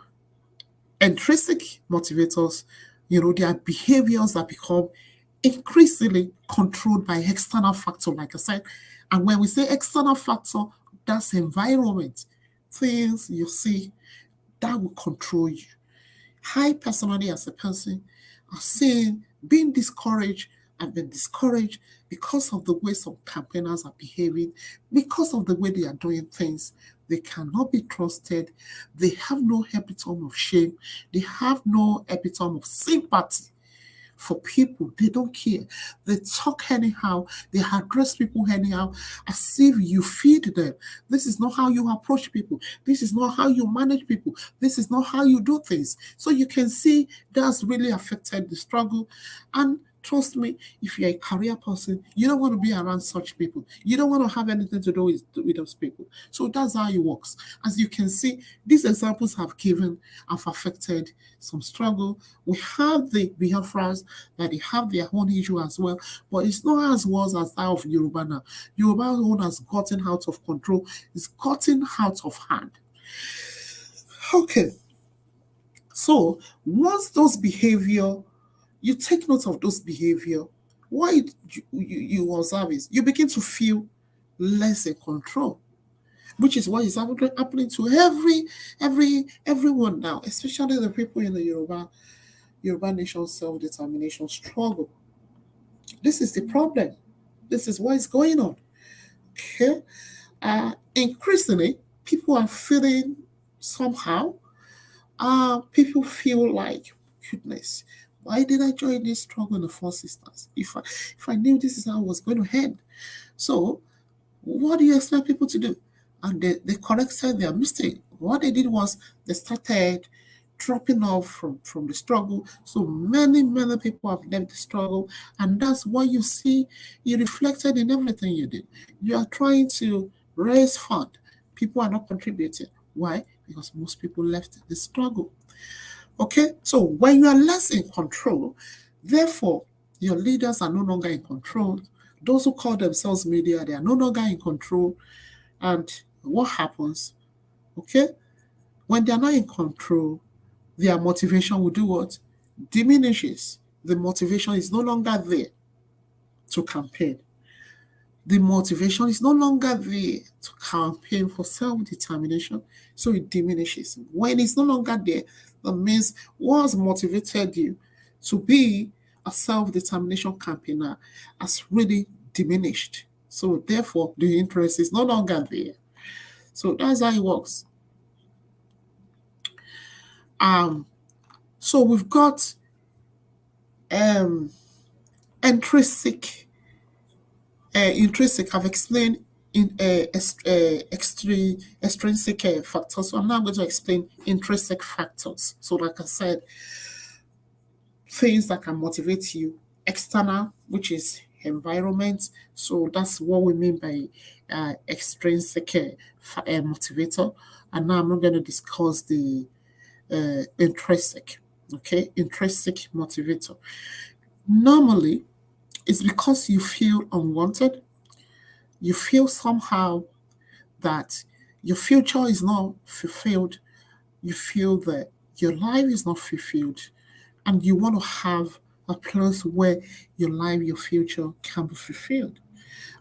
intrinsic motivators, they are behaviors that become increasingly controlled by external factor, like I said. And when we say external factor, that's environment, things you see that will control you. I personally, as a person, are saying being discouraged. I've been discouraged because of the way some campaigners are behaving, because of the way they are doing things. They cannot be trusted. They have no epitome of shame. They have no epitome of sympathy for people. They don't care. They talk anyhow. They address people anyhow as if you feed them. This is not how you approach people. This is not how you manage people. This is not how you do things. So you can see that's really affected the struggle. And trust me, if you're a career person, you don't want to be around such people. You don't want to have anything to do with those people. So that's how it works. As you can see, these examples have affected some struggle. We have the Biafras that they have their own issue as well, but it's not as worse as that of Yoruba now. Yoruba own has gotten out of control. It's gotten out of hand. Okay. So once those behavior you take note of those behavior, what you observe is you begin to feel less in control, which is what is happening to everyone now, especially the people in the Yoruba Nation self-determination struggle. This is the problem. This is what is going on. Okay, increasingly, people are feeling somehow. People feel like, goodness, why did I join this struggle in the first instance? If I knew this is how it was going to end. So, what do you expect people to do? And they corrected their mistake. What they did was they started dropping off from the struggle. So many people have left the struggle. And that's what you see you reflected in everything you did. You are trying to raise fund. People are not contributing. Why? Because most people left the struggle. Okay, so when you are less in control, therefore, your leaders are no longer in control. Those who call themselves media, they are no longer in control. And what happens? Okay, when they are not in control, their motivation will do what? Diminishes. The motivation is no longer there to campaign. The motivation is no longer there to campaign for self-determination, so it diminishes. When it's no longer there, that means what has motivated you to be a self-determination campaigner has really diminished. So therefore, the interest is no longer there. So that's how it works. So we've got intrinsic. I've explained in extrinsic factors. So I'm now going to explain intrinsic factors. So, like I said, things that can motivate you. External, which is environment. So that's what we mean by extrinsic motivator. And now I'm not going to discuss the intrinsic. Okay, intrinsic motivator. Normally, it's because you feel unwanted. You feel somehow that your future is not fulfilled. You feel that your life is not fulfilled, and you want to have a place where your life, your future can be fulfilled.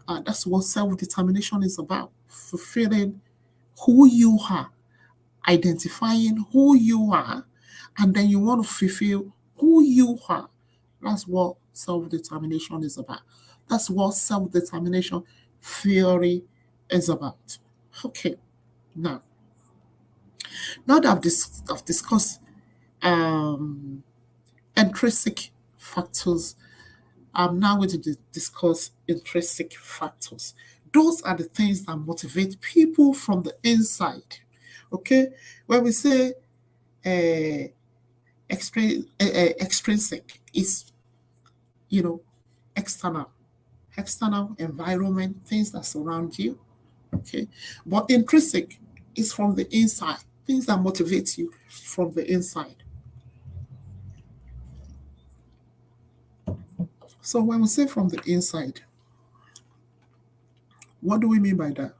That's what self determination is about, fulfilling who you are, identifying who you are, and then you want to fulfill who you are. That's what self determination is about. That's what self determination theory is about. Okay, now, that I've discussed intrinsic factors, I'm now going to discuss intrinsic factors. Those are the things that motivate people from the inside. Okay, when we say extrinsic, is external, environment, things that surround you. Okay, but intrinsic is from the inside, things that motivate you from the inside. So when we say from the inside, what do we mean by that?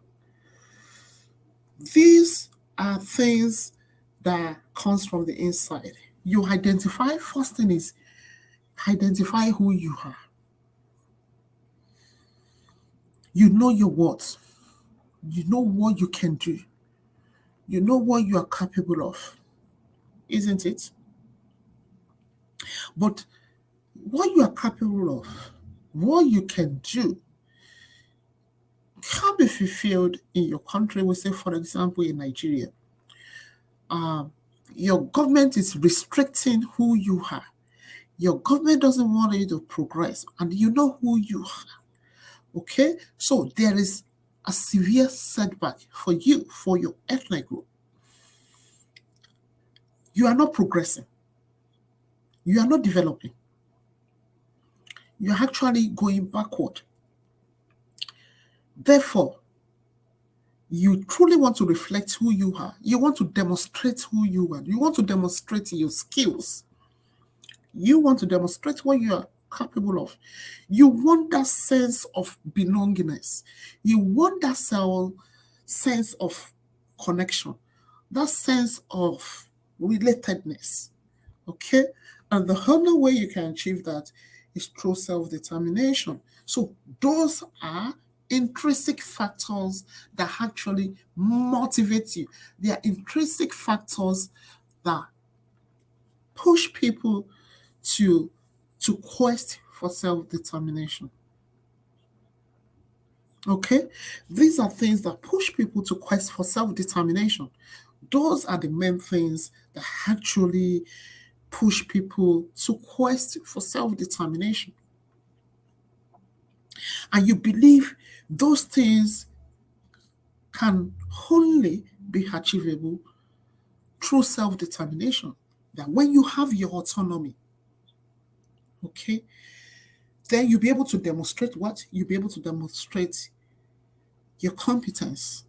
These are things that comes from the inside. You identify, first thing is identify who you are. You know your worth. You know what you can do. You know what you are capable of, isn't it? But what you are capable of, what you can do, can be fulfilled in your country. We say, for example, in Nigeria, your government is restricting who you are. Your government doesn't want you to progress, and you know who you are. Okay? So there is a severe setback for you, for your ethnic group. You are not progressing. You are not developing. You are actually going backward. Therefore, you truly want to reflect who you are. You want to demonstrate who you are. You want to demonstrate your skills. You want to demonstrate what you are capable of. You want that sense of belongingness. You want that sense of connection, that sense of relatedness. Okay? And the only way you can achieve that is through self-determination. So those are intrinsic factors that actually motivate you. They are intrinsic factors that push people to quest for self-determination. Okay? These are things that push people to quest for self-determination. Those are the main things that actually push people to quest for self-determination. And you believe those things can only be achievable through self-determination. That when you have your autonomy, okay, then you'll be able to demonstrate what? You'll be able to demonstrate your competence.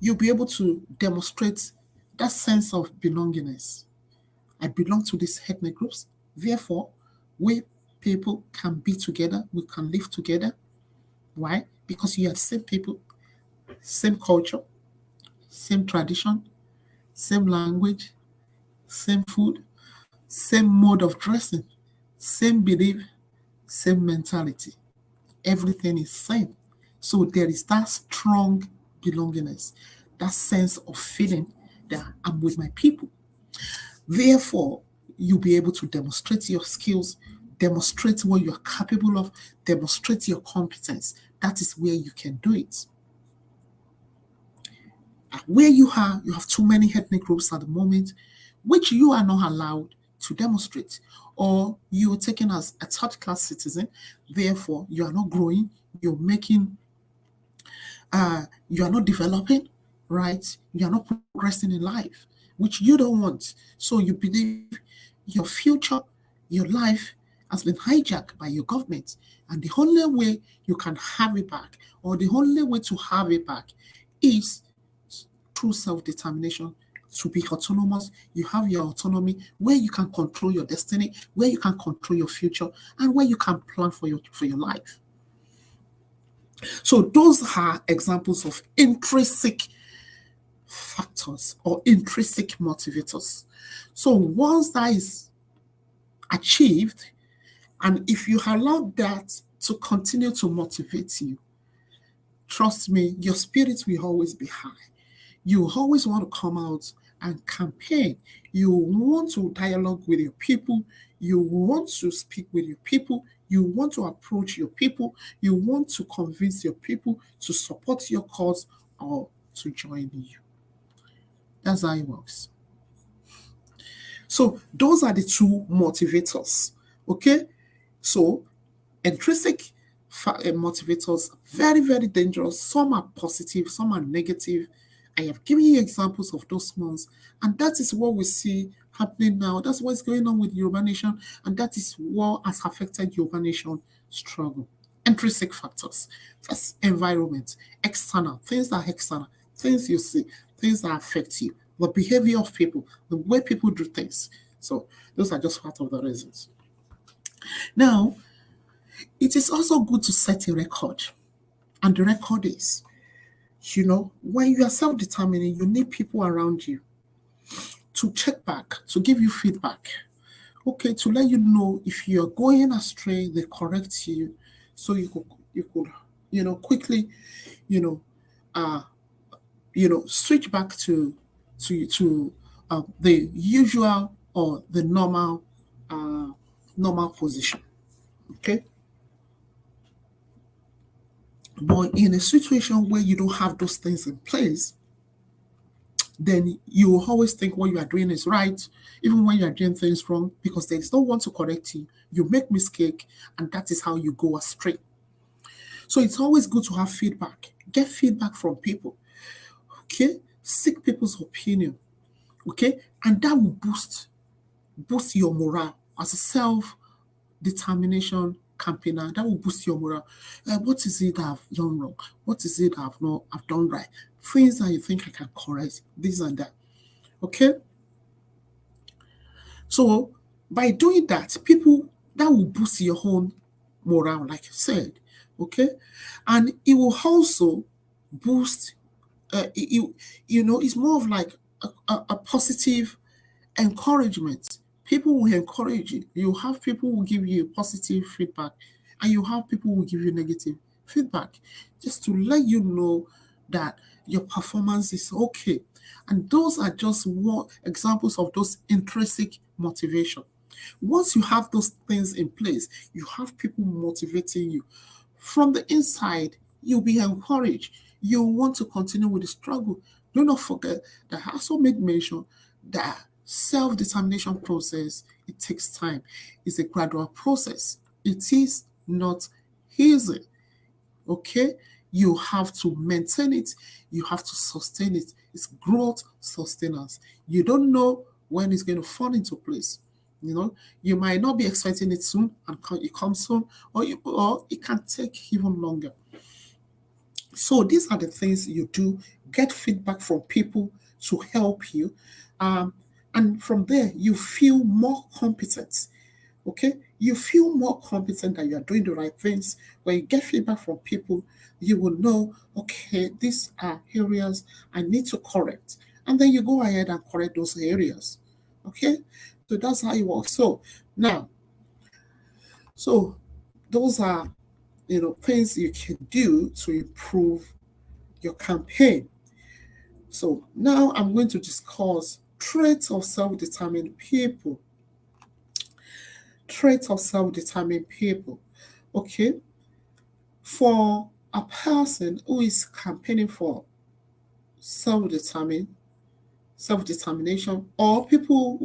You'll be able to demonstrate that sense of belongingness. I belong to these ethnic groups. Therefore, we people can be together. We can live together. Why? Because you are the same people, same culture, same tradition, same language, same food, same mode of dressing, same belief, same mentality. Everything is same. So there is that strong belongingness, that sense of feeling that I'm with my people. Therefore, you'll be able to demonstrate your skills, demonstrate what you're capable of, demonstrate your competence. That is where you can do it. Where you have too many ethnic groups at the moment, which you are not allowed to demonstrate, or you are taken as a third-class citizen. Therefore, you are not growing. You are not developing, right? You are not progressing in life, which you don't want. So you believe your future, your life has been hijacked by your government. And the only way you can have it back, or the only way to have it back, is through self-determination, to be autonomous. You have your autonomy where you can control your destiny, where you can control your future, and where you can plan for your life. So those are examples of intrinsic factors or intrinsic motivators. So once that is achieved, and if you allow that to continue to motivate you, trust me, your spirit will always be high. You always want to come out and campaign. You want to dialogue with your people. You want to speak with your people. You want to approach your people. You want to convince your people to support your cause or to join you. That's how it works. So those are the two motivators. Okay? So intrinsic motivators, very, very dangerous. Some are positive, some are negative. I have given you examples of those ones, and that is what we see happening now. That's what's going on with Yoruba Nation, and that is what has affected Yoruba Nation struggle. Intrinsic factors, first environment, external, things that are external, things you see, things that affect you, the behavior of people, the way people do things. So those are just part of the reasons. Now, it is also good to set a record. And the record is, when you are self-determining, you need people around you to check back, to give you feedback. Okay, to let you know if you're going astray, they correct you. So you could, quickly, you know, uh, switch back to the usual or the normal position. Okay. But in a situation where you don't have those things in place, then you will always think what you are doing is right, even when you are doing things wrong, because there is no one to correct you. You make mistake, and that is how you go astray. So it's always good to have feedback. Get feedback from people. Okay, seek people's opinion. Okay, and that will boost your morale as a self-determination campaigner. That will boost your morale. What is it that I've done wrong? What is it that I've done right? Things that you think I can correct, this and that. Okay? So by doing that, that will boost your own morale, like I said. Okay? And it will also boost it's more of like a positive encouragement. People will encourage you. You have people who give you positive feedback, and you have people who give you negative feedback, just to let you know that your performance is okay. And those are just one examples of those intrinsic motivation. Once you have those things in place, you have people motivating you. From the inside, you'll be encouraged. You want to continue with the struggle. Do not forget that I also made mention that self-determination process, it takes time. It's a gradual process. It is not easy. Okay? You have to maintain it. You have to sustain it. It's growth sustenance. You don't know when it's going to fall into place. You might not be expecting it soon, and it comes soon, or it can take even longer. So these are the things you do. Get feedback from people to help you. And from there, you feel more competent. Okay? You feel more competent that you are doing the right things. When you get feedback from people, you will know, okay, these are areas I need to correct. And then you go ahead and correct those areas. Okay? So that's how it works. So those are things you can do to improve your campaign. So now I'm going to discuss traits of self-determined people. Traits of self-determined people. Okay. For a person who is campaigning for self-determination, or people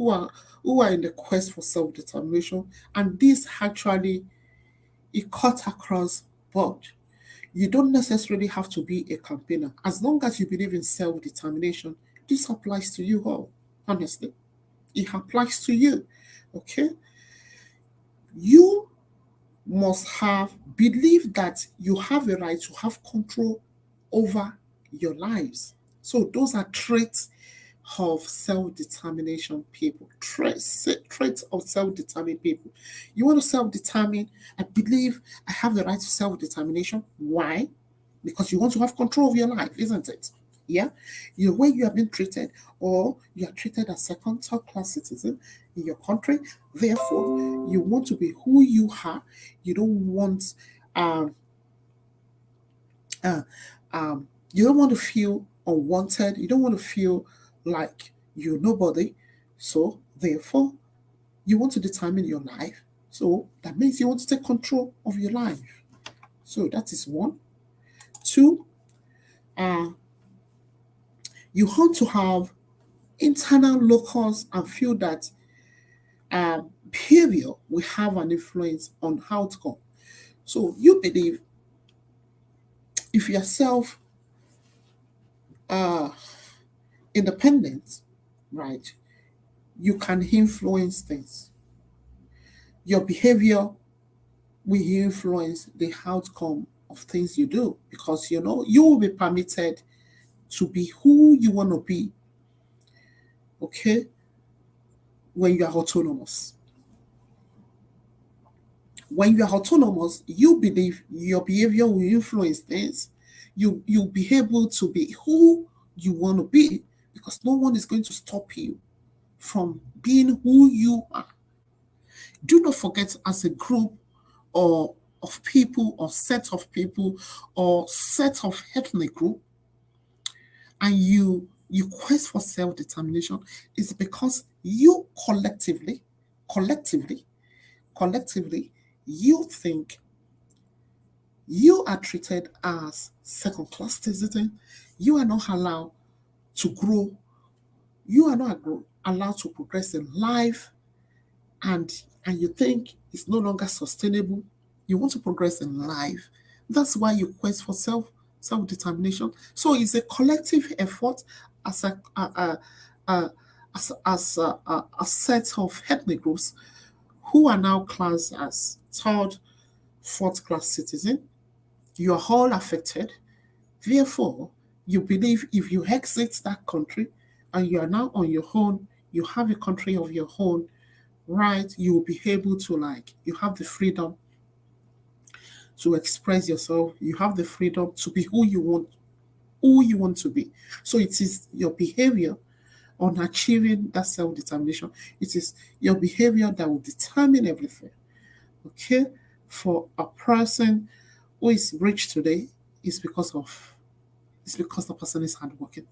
who are in the quest for self-determination, and this actually it cut across board. You don't necessarily have to be a campaigner. As long as you believe in self-determination, this applies to you all. Honestly, it applies to you. Okay, you must have believe that you have a right to have control over your lives. So those are traits of self-determination people. Traits of self-determined people. You want to self-determine. I believe I have the right to self-determination. Why? Because you want to have control of your life, isn't it? Yeah, the way you have been treated, or you are treated as second, third class citizen in your country. Therefore, you want to be who you are. You don't want um, uh, you don't want to feel unwanted. You don't want to feel like you're nobody. So therefore, you want to determine your life. So that means you want to take control of your life. So that is one. Two, uh, you want to have internal locus and feel that behavior will have an influence on outcome. So you believe if you're self uh, independent, right, you can influence things. Your behavior will influence the outcome of things you do, because you will be permitted to be who you want to be, okay, when you are autonomous. When you are autonomous, you believe your behavior will influence things. You'll be able to be who you want to be, because no one is going to stop you from being who you are. Do not forget, as a group or of people or set of people or set of ethnic group, and you quest for self-determination, is because you collectively collectively you think you are treated as second class citizen. You are not allowed to grow. You are not allowed to progress in life, and you think it's no longer sustainable. You want to progress in life. That's why you quest for self-determination. So it's a collective effort, as a a set of ethnic groups who are now classed as third, fourth class citizen. You are all affected. Therefore, you believe if you exit that country and you are now on your own, you have a country of your own, right? You will be able to, you have the freedom to express yourself. You have the freedom to be who you want to be. So it is your behavior on achieving that self-determination. It is your behavior that will determine everything. Okay? For a person who is rich today, it's because the person is hardworking.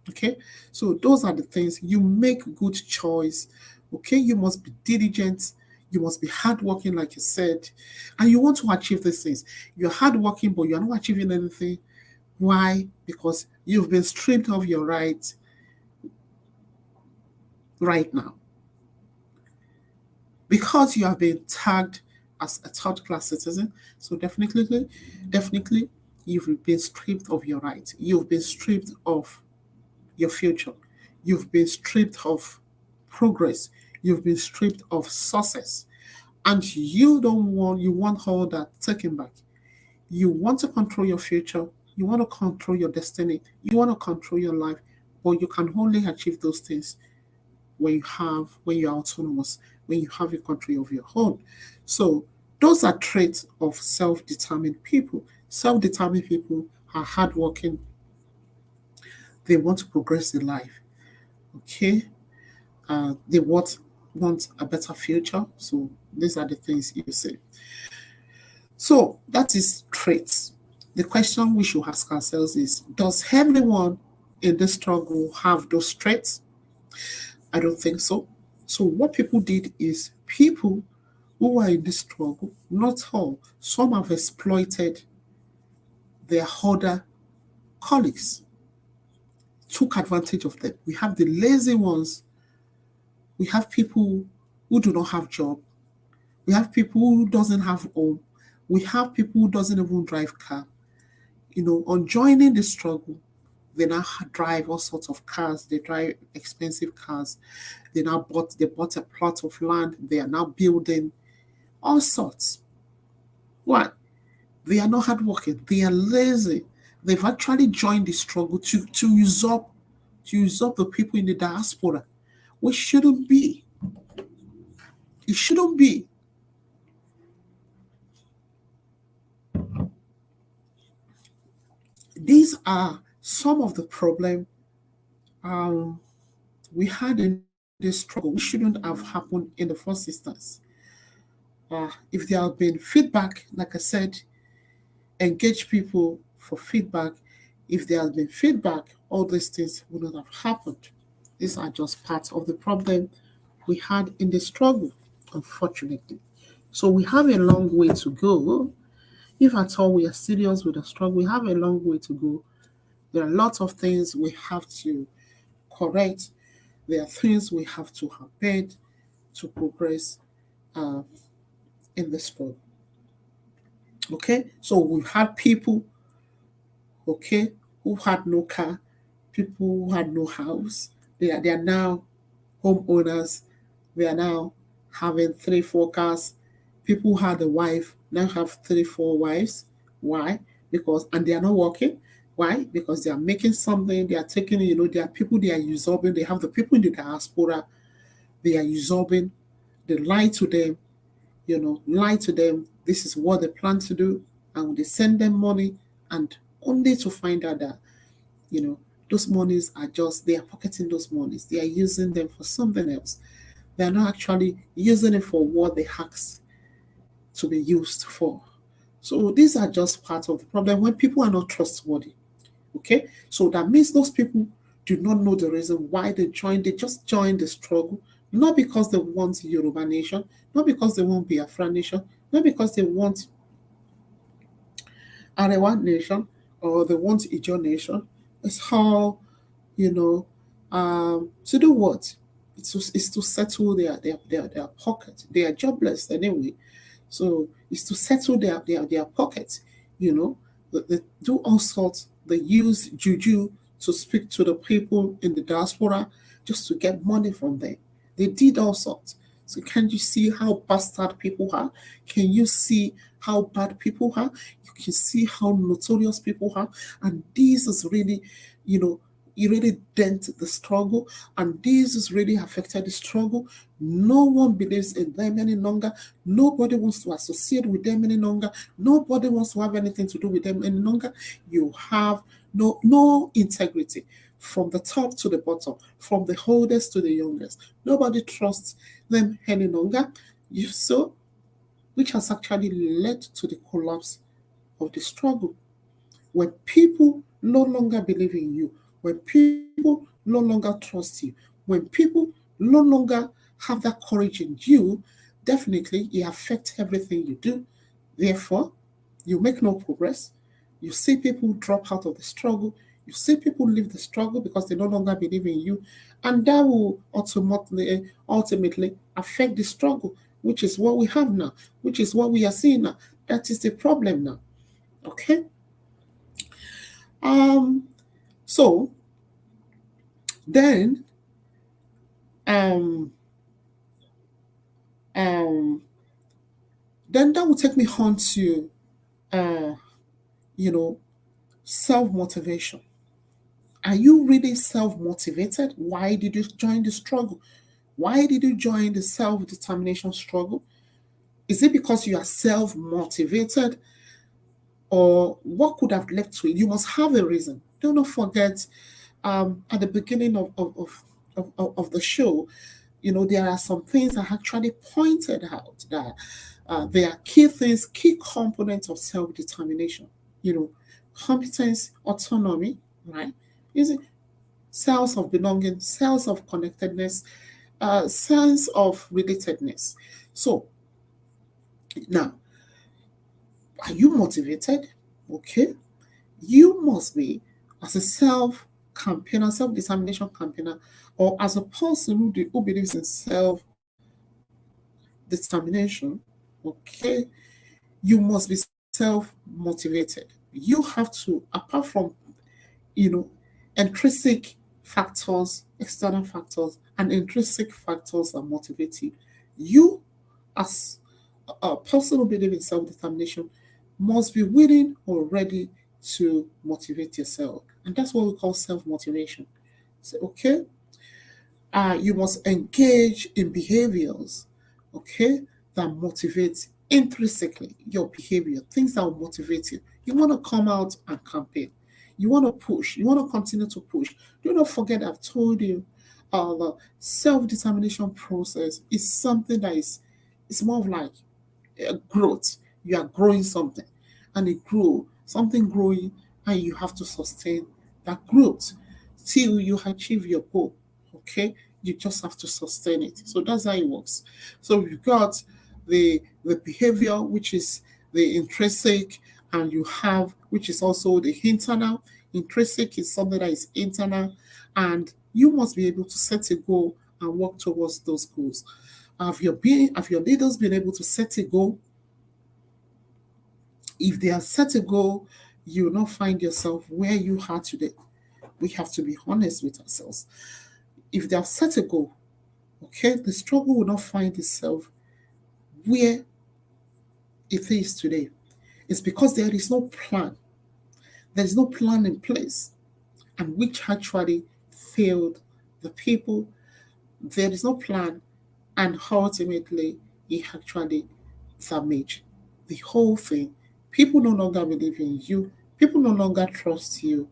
Okay, so those are the things. You make good choice. Okay, you must be diligent. You must be hardworking, like you said, and you want to achieve these things. You're hardworking, but you're not achieving anything. Why? Because you've been stripped of your rights right now. Because you have been tagged as a third class citizen. So definitely, you've been stripped of your rights. You've been stripped of your future. You've been stripped of progress. You've been stripped of success. And you want all that taken back. You want to control your future. You want to control your destiny. You want to control your life. But you can only achieve those things when you're autonomous, when you have a country of your own. So those are traits of self-determined people. Self-determined people are hardworking. They want to progress in life. Okay, they want a better future. So these are the things you say. So that is traits. The question we should ask ourselves is: does everyone in this struggle have those traits? I don't think so. So what people did is people who are in this struggle, not all, some have exploited their other colleagues. took advantage of them. We have the lazy ones. We have people who do not have job. We have people who doesn't have home. We have people who doesn't even drive car. On joining the struggle, they now drive all sorts of cars. They drive expensive cars. They bought a plot of land. They are now building all sorts. Why? They are not hardworking. They are lazy. They've actually joined the struggle to usurp the people in the diaspora, which shouldn't be. It shouldn't be. These are some of the problem um, we had in this struggle, which shouldn't have happened in the first instance. If there had been feedback, like I said, engage people for feedback. If there had been feedback, all these things wouldn't have happened. These are just parts of the problem we had in the struggle, unfortunately. So we have a long way to go. If at all we are serious with the struggle, we have a long way to go. There are lots of things we have to correct. There are things we have to amend to progress uh, in the struggle. Okay, so we've had people, okay, who had no car, people who had no house. They are now homeowners. They are now having 3, 4 cars. People who had a wife now have 3, 4 wives. Why? Because and they are not working. Why? Because they are making something. They are taking. There are people they are usurping. They have the people in the diaspora. They are usurping. They lie to them. Lie to them. This is what they plan to do, and they send them money, and only to find out that you know those monies are just they are pocketing those monies. They are using them for something else. They are not actually using it for what they asked to be used for. So these are just part of the problem when people are not trustworthy. Okay, so that means those people do not know the reason why they joined. They just joined the struggle, not because they want Yoruba nation, not because they want Biafra nation, not because they want Arewa nation or they want Ijo nation. It's how you know, to do what? It's to settle their pocket. They are jobless anyway. So it's to settle their pocket, you know. They do all sorts. They use juju to speak to the people in the diaspora just to get money from them. They did all sorts. So can you see how bastard people are? Can you see how bad people are? You can see how notorious people are. And this is really, you know, it really dent the struggle, and this has really affected the struggle. No one believes in them any longer. Nobody wants to associate with them any longer. Nobody wants to have anything to do with them any longer. You have no integrity from the top to the bottom, from the oldest to the youngest. Nobody trusts them any longer. So, which has actually led to the collapse of the struggle. When people no longer believe in you, when people no longer trust you, when people no longer have that courage in you, definitely it affects everything you do. Therefore, you make no progress. You see people drop out of the struggle. You see people leave the struggle because they no longer believe in you. And that will ultimately affect the struggle, which is what we have now, which is what we are seeing now. That is the problem now. Okay? Um, so then um um then that will take me on to uh you know self-motivation. Are you really self-motivated? Why did you join the struggle? Why did you join the self-determination struggle? Is it because you are self-motivated, or what could have led to it? You must have a reason. Do not forget, at the beginning of the show, there are some things I actually pointed out that there are key things, key components of self determination. You know, competence, autonomy, right? Is it sense of belonging, sense of connectedness, sense of relatedness. So now, are you motivated? Okay, you must be as a self campaigner, self-determination campaigner, or as a person who believes in self-determination, okay, you must be self-motivated. You have to, apart from, you know, intrinsic factors, external factors, and intrinsic factors that motivate you. You, as a person who believes in self-determination, must be willing or ready to motivate yourself. And that's what we call self-motivation. So, okay, you must engage in behaviors, okay, that motivate intrinsically your behavior, things that will motivate you. You want to come out and campaign. You want to push. You want to continue to push. Do not forget, I've told you, the self-determination process is something that is, it's more of like growth. You are growing something, and it grow something growing, and you have to sustain that growth till you achieve your goal. Okay, you just have to sustain it. So that's how it works. So you've got the behavior, which is the intrinsic, and you have, which is also the internal. Intrinsic is something that is internal, and you must be able to set a goal and work towards those goals. Have your leaders been able to set a goal? If they have set a goal, you will not find yourself where you are today. We have to be honest with ourselves. If they have set a goal, okay, the struggle will not find itself where it is today. It's because there is no plan. There is no plan in place, and which actually failed the people. There is no plan, and ultimately it actually damaged the whole thing. People no longer believe in you. People no longer trust you,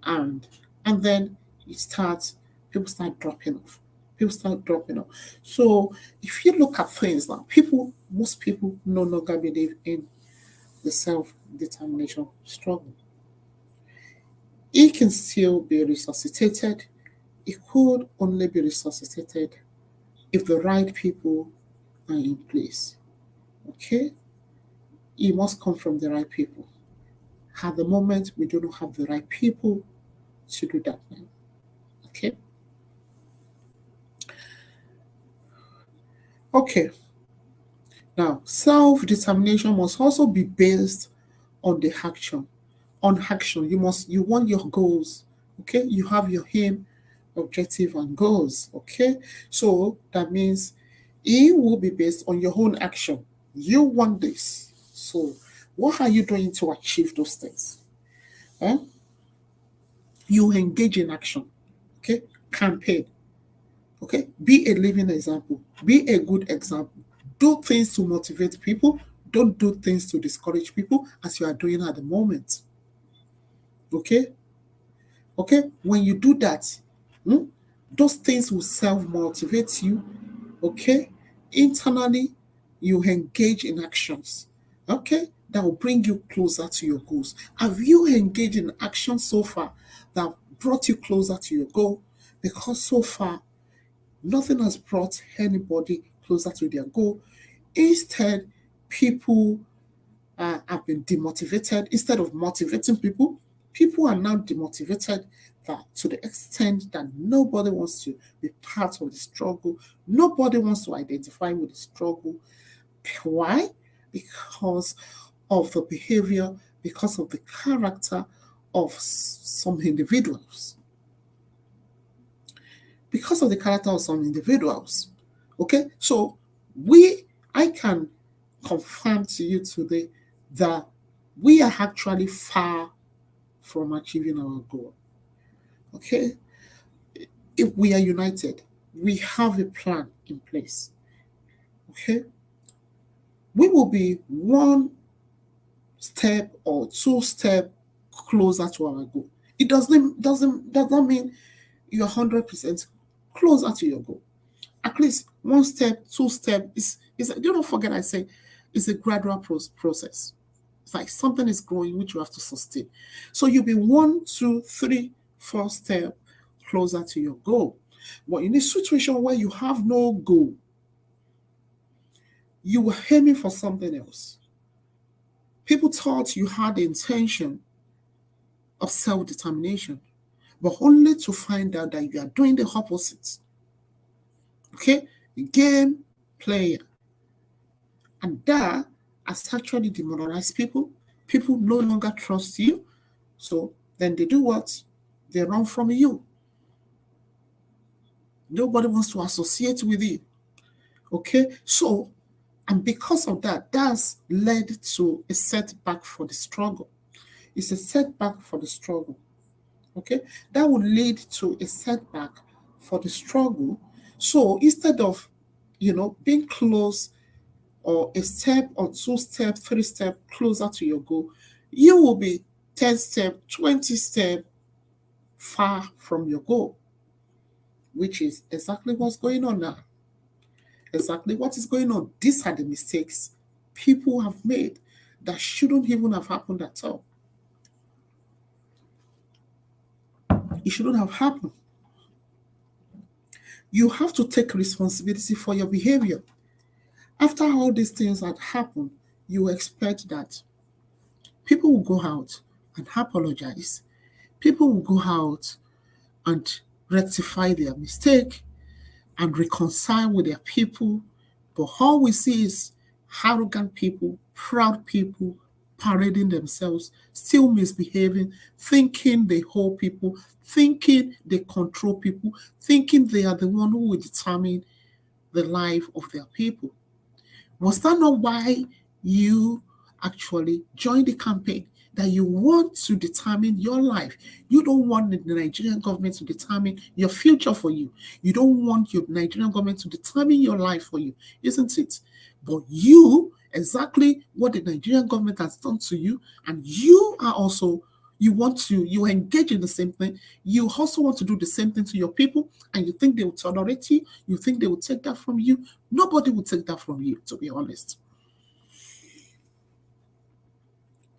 and then it starts. People start dropping off. People start dropping off. So if you look at things now, most people no longer believe in the self-determination struggle. It can still be resuscitated. It could only be resuscitated if the right people are in place. Okay? It must come from the right people. At the moment, we do not have the right people to do that now. Okay? Okay. Now, self determination must also be based on the action. On action, you want your goals. Okay? You have your aim, objective, and goals. Okay? So that means it will be based on your own action. You want this. So, what are you doing to achieve those things? Eh? You engage in action. Okay? Campaign. Okay? Be a living example. Be a good example. Do things to motivate people. Don't do things to discourage people as you are doing at the moment. Okay? Okay? When you do that, hmm, those things will self motivate you. Okay? Internally, you engage in actions. Okay? That will bring you closer to your goals. Have you engaged in action so far that brought you closer to your goal? Because so far, nothing has brought anybody closer to their goal. Instead, people have been demotivated. Instead of motivating people, people are now demotivated, that to the extent that nobody wants to be part of the struggle. Nobody wants to identify with the struggle. Why? Because of the behavior, because of the character of some individuals. Because of the character of some individuals. Okay, so I can confirm to you today that we are actually far from achieving our goal. Okay, if we are united, we have a plan in place. Okay, we will be one step or two step closer to our goal. It does not mean you're 100% closer to your goal. At least one step, two step is do not forget I say it's a gradual process. It's like something is growing which you have to sustain. So you'll be one, two, three, four step closer to your goal. But in a situation where you have no goal, you were aiming for something else. People thought you had the intention of self-determination, but only to find out that you are doing the opposite. Okay? Game player. And that has actually demoralized people. People no longer trust you. So then they do what? They run from you. Nobody wants to associate with you. Okay? So, and because of that, that's led to a setback for the struggle. It's a setback for the struggle. Okay? That will lead to a setback for the struggle. So instead of, being close or a step or 2 step, 3 step closer to your goal, you will be 10 step, 20 step far from your goal, which is exactly what's going on now. Exactly what is going on. These are the mistakes people have made that shouldn't even have happened at all. It shouldn't have happened. You have to take responsibility for your behavior. After all these things had happened, you expect that people will go out and apologize. People will go out and rectify their mistake and reconcile with their people. But all we see is arrogant people, proud people parading themselves, still misbehaving, thinking they hold people, thinking they control people, thinking they are the one who will determine the life of their people. Was that not why you actually joined the campaign? That you want to determine your life. You don't want the Nigerian government to determine your future for you. You don't want your Nigerian government to determine your life for you, isn't it? But you, exactly what the Nigerian government has done to you, and you are also, you engage in the same thing. You also want to do the same thing to your people, and you think they will tolerate you. You think they will take that from you. Nobody will take that from you, to be honest.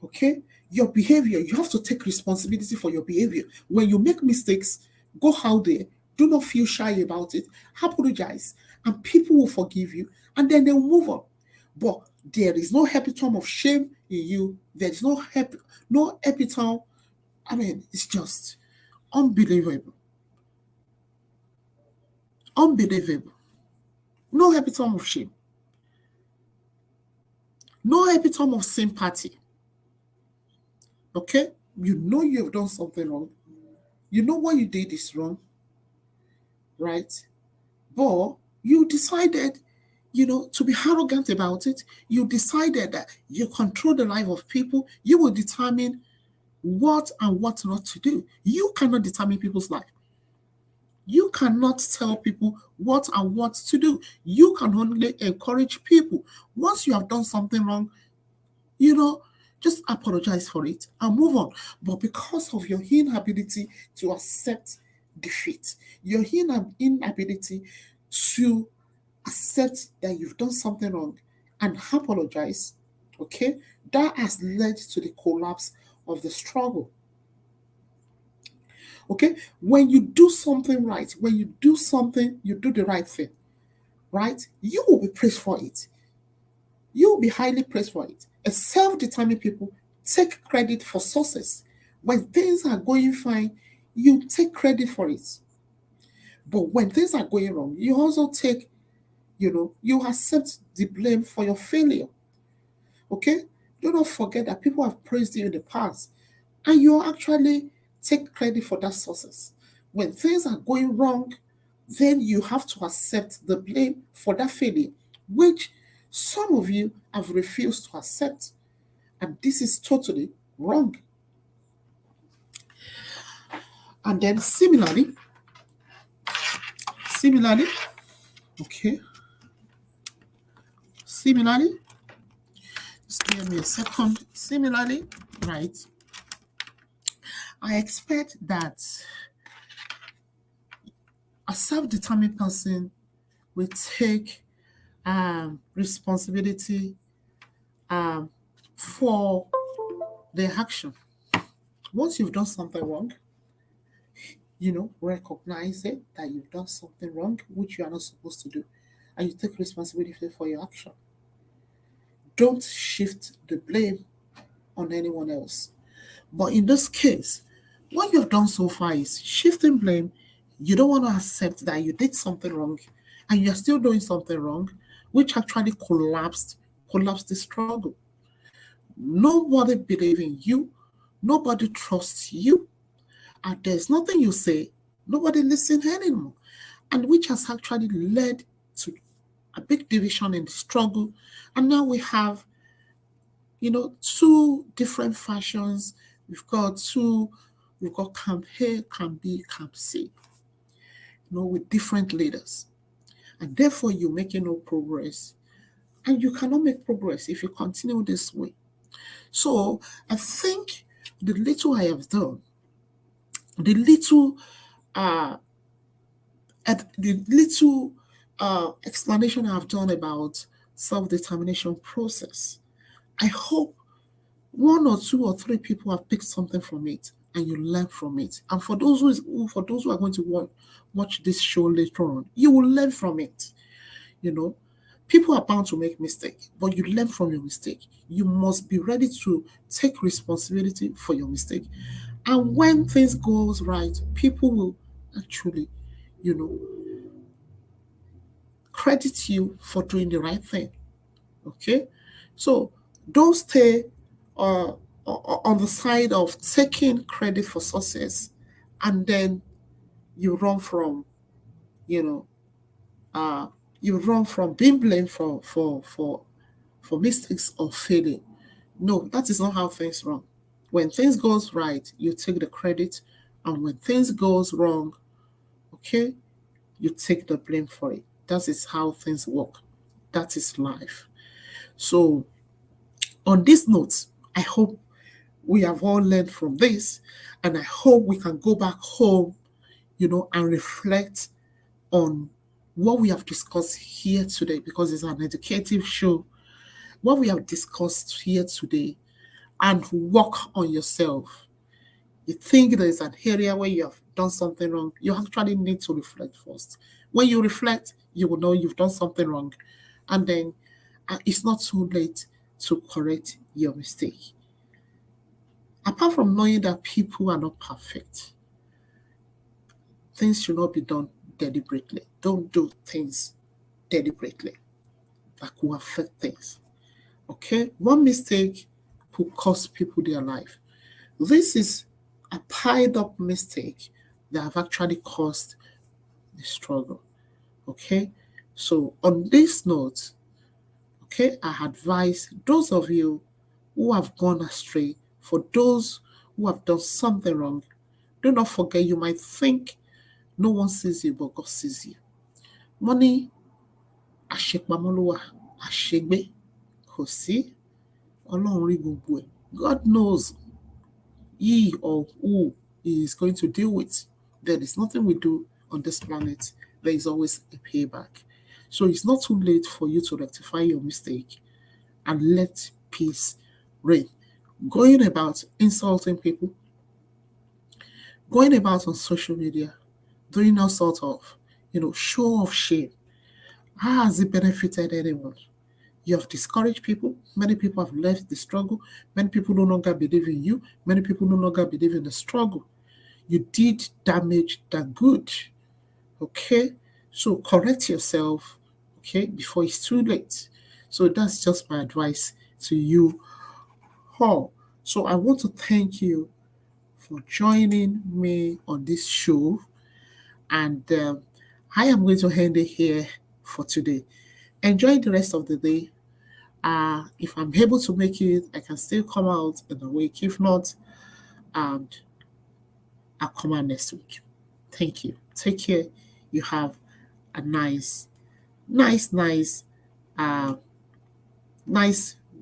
Okay? Your behavior, you have to take responsibility for your behavior. When you make mistakes, go out there. Do not feel shy about it. Apologize, and people will forgive you, and then they'll move on. But there is no epitome of shame in you. There is no epitome. I mean, it's just unbelievable. Unbelievable. No epitome of shame. No epitome of sympathy. Okay? You know you have done something wrong. You know what you did is wrong, right? But you decided, to be arrogant about it. You decided that you control the life of people. You will determine what and what not to do. You cannot determine people's life. You cannot tell people what and what to do. You can only encourage people. Once you have done something wrong, just apologize for it and move on. But because of your inability to accept defeat, your inability to accept that you've done something wrong and apologize, okay, that has led to the collapse of the struggle. Okay, when you do something right, when you do something, you do the right thing, right? You will be praised for it. You will be highly praised for it. A self-determined people take credit for success. When things are going fine, you take credit for it. But when things are going wrong, you also take, you accept the blame for your failure. Okay? Do not forget that people have praised you in the past, and you actually take credit for that success. When things are going wrong, then you have to accept the blame for that failure, which some of you have refused to accept. And this is totally wrong. And then similarly, okay, similarly, just give me a second. Similarly, right, I expect that a self-determined person will take responsibility for their action. Once you've done something wrong, recognize it that you've done something wrong, which you are not supposed to do, and you take responsibility for your action. Don't shift the blame on anyone else. But in this case, What you have done so far is shifting blame. You don't want to accept that you did something wrong and you're still doing something wrong, which actually collapsed the struggle. Nobody believes in you, nobody trusts you, and there's nothing you say, nobody listens anymore. And which has actually led to a big division in the struggle. And now we have, two different factions. We've got Camp A, Camp B, Camp C, with different leaders. And therefore, you're making no progress. And you cannot make progress if you continue this way. So I think the little I have done, the little uh the little explanation I've done about self-determination process, I hope one or two or three people have picked something from it and you learn from it. And for those who are going to watch this show later on, you will learn from it. People are bound to make mistakes, but you learn from your mistake. You must be ready to take responsibility for your mistake. And when things goes right, people will actually, you know, credit you for doing the right thing. Okay, so don't stay uh, on the side of taking credit for success, and then you run from, you know, you run from being blamed for mistakes or failing. No, that is not how things run. When things goes right, you take the credit, and when things goes wrong, okay, you take the blame for it. That is how things work. That is life. So, on this note, I hope we have all learned from this, and I hope we can go back home, and reflect on what we have discussed here today because it's an educative show. What we have discussed here today, and work on yourself. You think there is an area where you have done something wrong, you actually need to reflect first. When you reflect, you will know you've done something wrong, and then it's not too late to correct your mistake. Apart from knowing that people are not perfect, things should not be done deliberately. Don't do things deliberately that could affect things. Okay? One mistake could cost people their life. This is a piled up mistake that have actually caused the struggle. Okay? So, on this note, okay, I advise those of you who have gone astray, for those who have done something wrong, do not forget you might think no one sees you, but God sees you. Money, àṣepamọ́ ló wà, àṣegbé kò sí. Ọlọ́run rí gbogbo ẹ̀. God knows he or who he is going to deal with. There is nothing we do on this planet. There is always a payback. So it's not too late for you to rectify your mistake and let peace reign. Going about insulting people, going about on social media, doing all sorts of, show of shame. How has it benefited anyone? You have discouraged people. Many people have left the struggle. Many people no longer believe in you. Many people no longer believe in the struggle. You did damage that good. Okay? So correct yourself, okay, before it's too late. So that's just my advice to you all. So I want to thank you for joining me on this show. And I am going to end it here for today. Enjoy the rest of the day. If I'm able to make it, I can still come out in a week. If not, and I'll come out next week. Thank you. Take care. You have a nice, nice, nice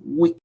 week.